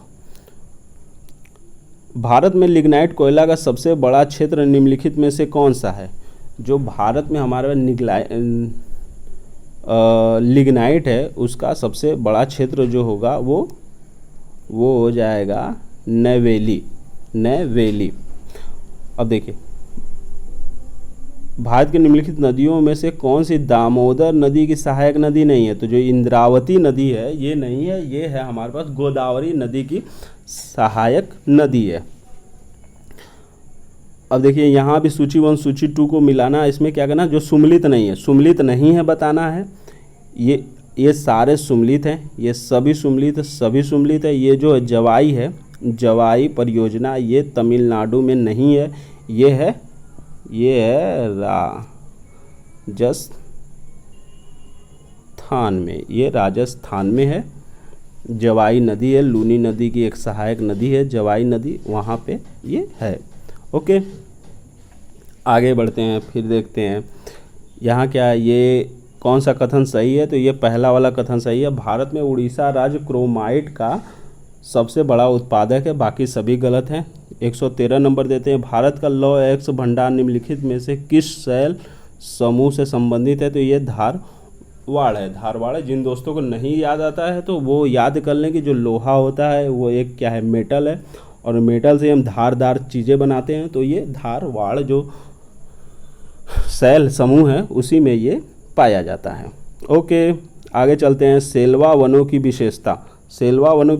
भारत में लिग्नाइट कोयला का सबसे बड़ा क्षेत्र निम्नलिखित में से कौन सा है? जो भारत में हमारे लिग्नाइट है उसका सबसे बड़ा क्षेत्र जो होगा वो हो जाएगा नैवेली। अब देखिए भारत की निम्नलिखित नदियों में से कौन सी दामोदर नदी की सहायक नदी नहीं है? तो जो इंद्रावती नदी है ये नहीं है, ये है हमारे पास गोदावरी नदी की सहायक नदी है। अब देखिए यहाँ भी सूची 1 सूची 2 को मिलाना, इसमें क्या करना, जो सुमलित नहीं है बताना है। ये सारे सुमलित हैं, ये सभी सुमलित है। ये जो जवाई है, जवाई परियोजना, ये तमिलनाडु में नहीं है, ये है राजस्थान में, ये राजस्थान में है। जवाई नदी है, लूनी नदी की एक सहायक नदी है जवाई नदी, वहाँ पे ये है। ओके, आगे बढ़ते हैं, फिर देखते हैं यहाँ क्या है, ये कौन सा कथन सही है। तो ये पहला वाला कथन सही है। भारत में उड़ीसा राज्य क्रोमाइट का सबसे बड़ा उत्पादक है, बाकी सभी गलत हैं। 113 नंबर देते हैं। भारत का लौह अयस्क भंडार निम्नलिखित में से किस शैल समूह से संबंधित है। तो ये धारवाड़ है। जिन दोस्तों को नहीं याद आता है तो वो याद कर लें कि जो लोहा होता है वो एक क्या है, मेटल है, और मेटल से हम धारदार चीज़ें बनाते हैं। तो ये धारवाड़ जो शैल समूह है उसी में ये पाया जाता है। ओके, आगे चलते हैं। सेल्वा वनों की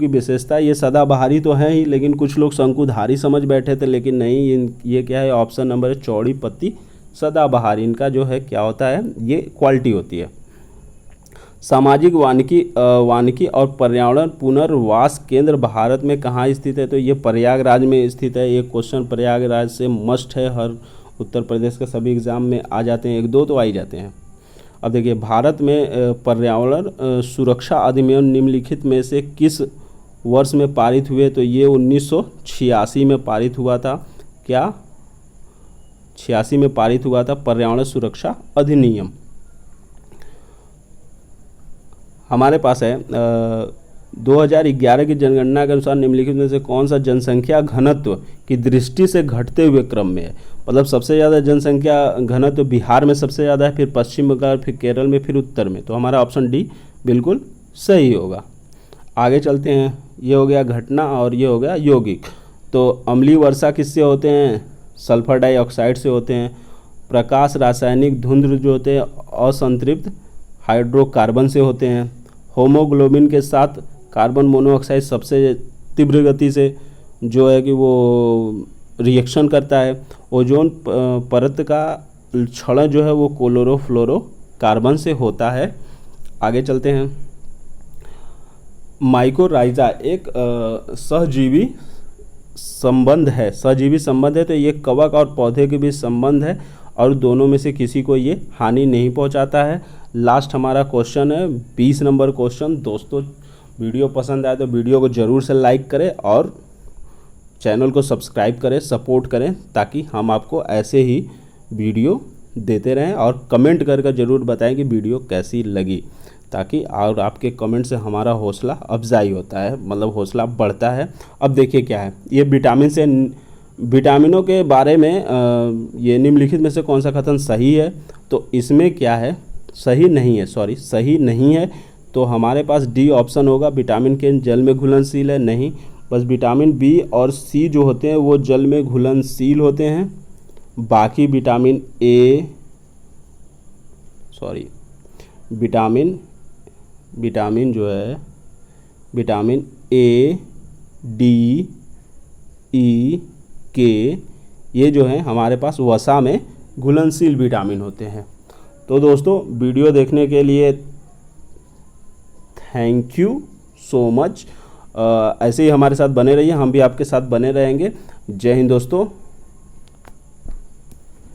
विशेषता, ये सदाबहारी तो है ही, लेकिन कुछ लोग शंकुधारी समझ बैठे थे, लेकिन नहीं, ये क्या है, ऑप्शन नंबर है चौड़ी पत्ती सदाबहारी। इनका जो है क्या होता है, ये क्वालिटी होती है। सामाजिक वानिकी और पर्यावरण पुनर्वास केंद्र भारत में कहाँ स्थित है। तो ये प्रयागराज में स्थित है। ये क्वेश्चन प्रयागराज से मस्ट है, हर उत्तर प्रदेश के सभी एग्जाम में आ जाते हैं, 1-2 तो आ ही जाते हैं। अब देखिए, भारत में पर्यावरण सुरक्षा अधिनियम निम्नलिखित में से किस वर्ष में पारित हुए। तो ये 1986 में पारित हुआ था। क्या 86 में पारित हुआ था पर्यावरण सुरक्षा अधिनियम। हमारे पास है 2011 की जनगणना के अनुसार निम्नलिखित में से कौन सा जनसंख्या घनत्व की दृष्टि से घटते हुए क्रम में है। मतलब सबसे ज़्यादा जनसंख्या घनत्व बिहार में सबसे ज़्यादा है, फिर पश्चिम बंगाल, फिर केरल में, फिर उत्तर में। तो हमारा ऑप्शन डी बिल्कुल सही होगा। आगे चलते हैं। ये हो गया घटना और ये हो गया यौगिक। तो अम्लीय वर्षा किससे होते हैं, सल्फर डाइऑक्साइड से होते हैं। प्रकाश रासायनिक धुंध जो होते हैं असंतृप्त हाइड्रोकार्बन से होते हैं। होमोग्लोबिन के साथ कार्बन मोनोऑक्साइड सबसे तीव्र गति से जो है कि वो रिएक्शन करता है। ओजोन परत का क्षरण जो है वो क्लोरोफ्लोरोकार्बन से होता है। आगे चलते हैं। माइकोराइजा एक सहजीवी संबंध है, तो ये कवक और पौधे के बीच संबंध है और दोनों में से किसी को ये हानि नहीं पहुंचाता है। लास्ट हमारा क्वेश्चन है 20 नंबर क्वेश्चन। दोस्तों, वीडियो पसंद आए तो वीडियो को ज़रूर से लाइक करें और चैनल को सब्सक्राइब करें, सपोर्ट करें, ताकि हम आपको ऐसे ही वीडियो देते रहें। और कमेंट करके ज़रूर बताएं कि वीडियो कैसी लगी, ताकि और आपके कमेंट से हमारा हौसला अफजाई होता है, मतलब हौसला बढ़ता है। अब देखिए क्या है, ये विटामिनों के बारे में ये निम्नलिखित में से कौन सा कथन सही है। तो इसमें क्या है, सही नहीं है। तो हमारे पास डी ऑप्शन होगा। विटामिन के जल में घुलनशील है, नहीं। बस विटामिन बी और सी जो होते हैं वो जल में घुलनशील होते हैं। बाकी विटामिन जो है विटामिन ए, डी, ई, के, ये जो है हमारे पास वसा में घुलनशील विटामिन होते हैं। तो दोस्तों, वीडियो देखने के लिए थैंक यू सो मच। ऐसे ही हमारे साथ बने रहिए, हम भी आपके साथ बने रहेंगे। जय हिंद दोस्तों।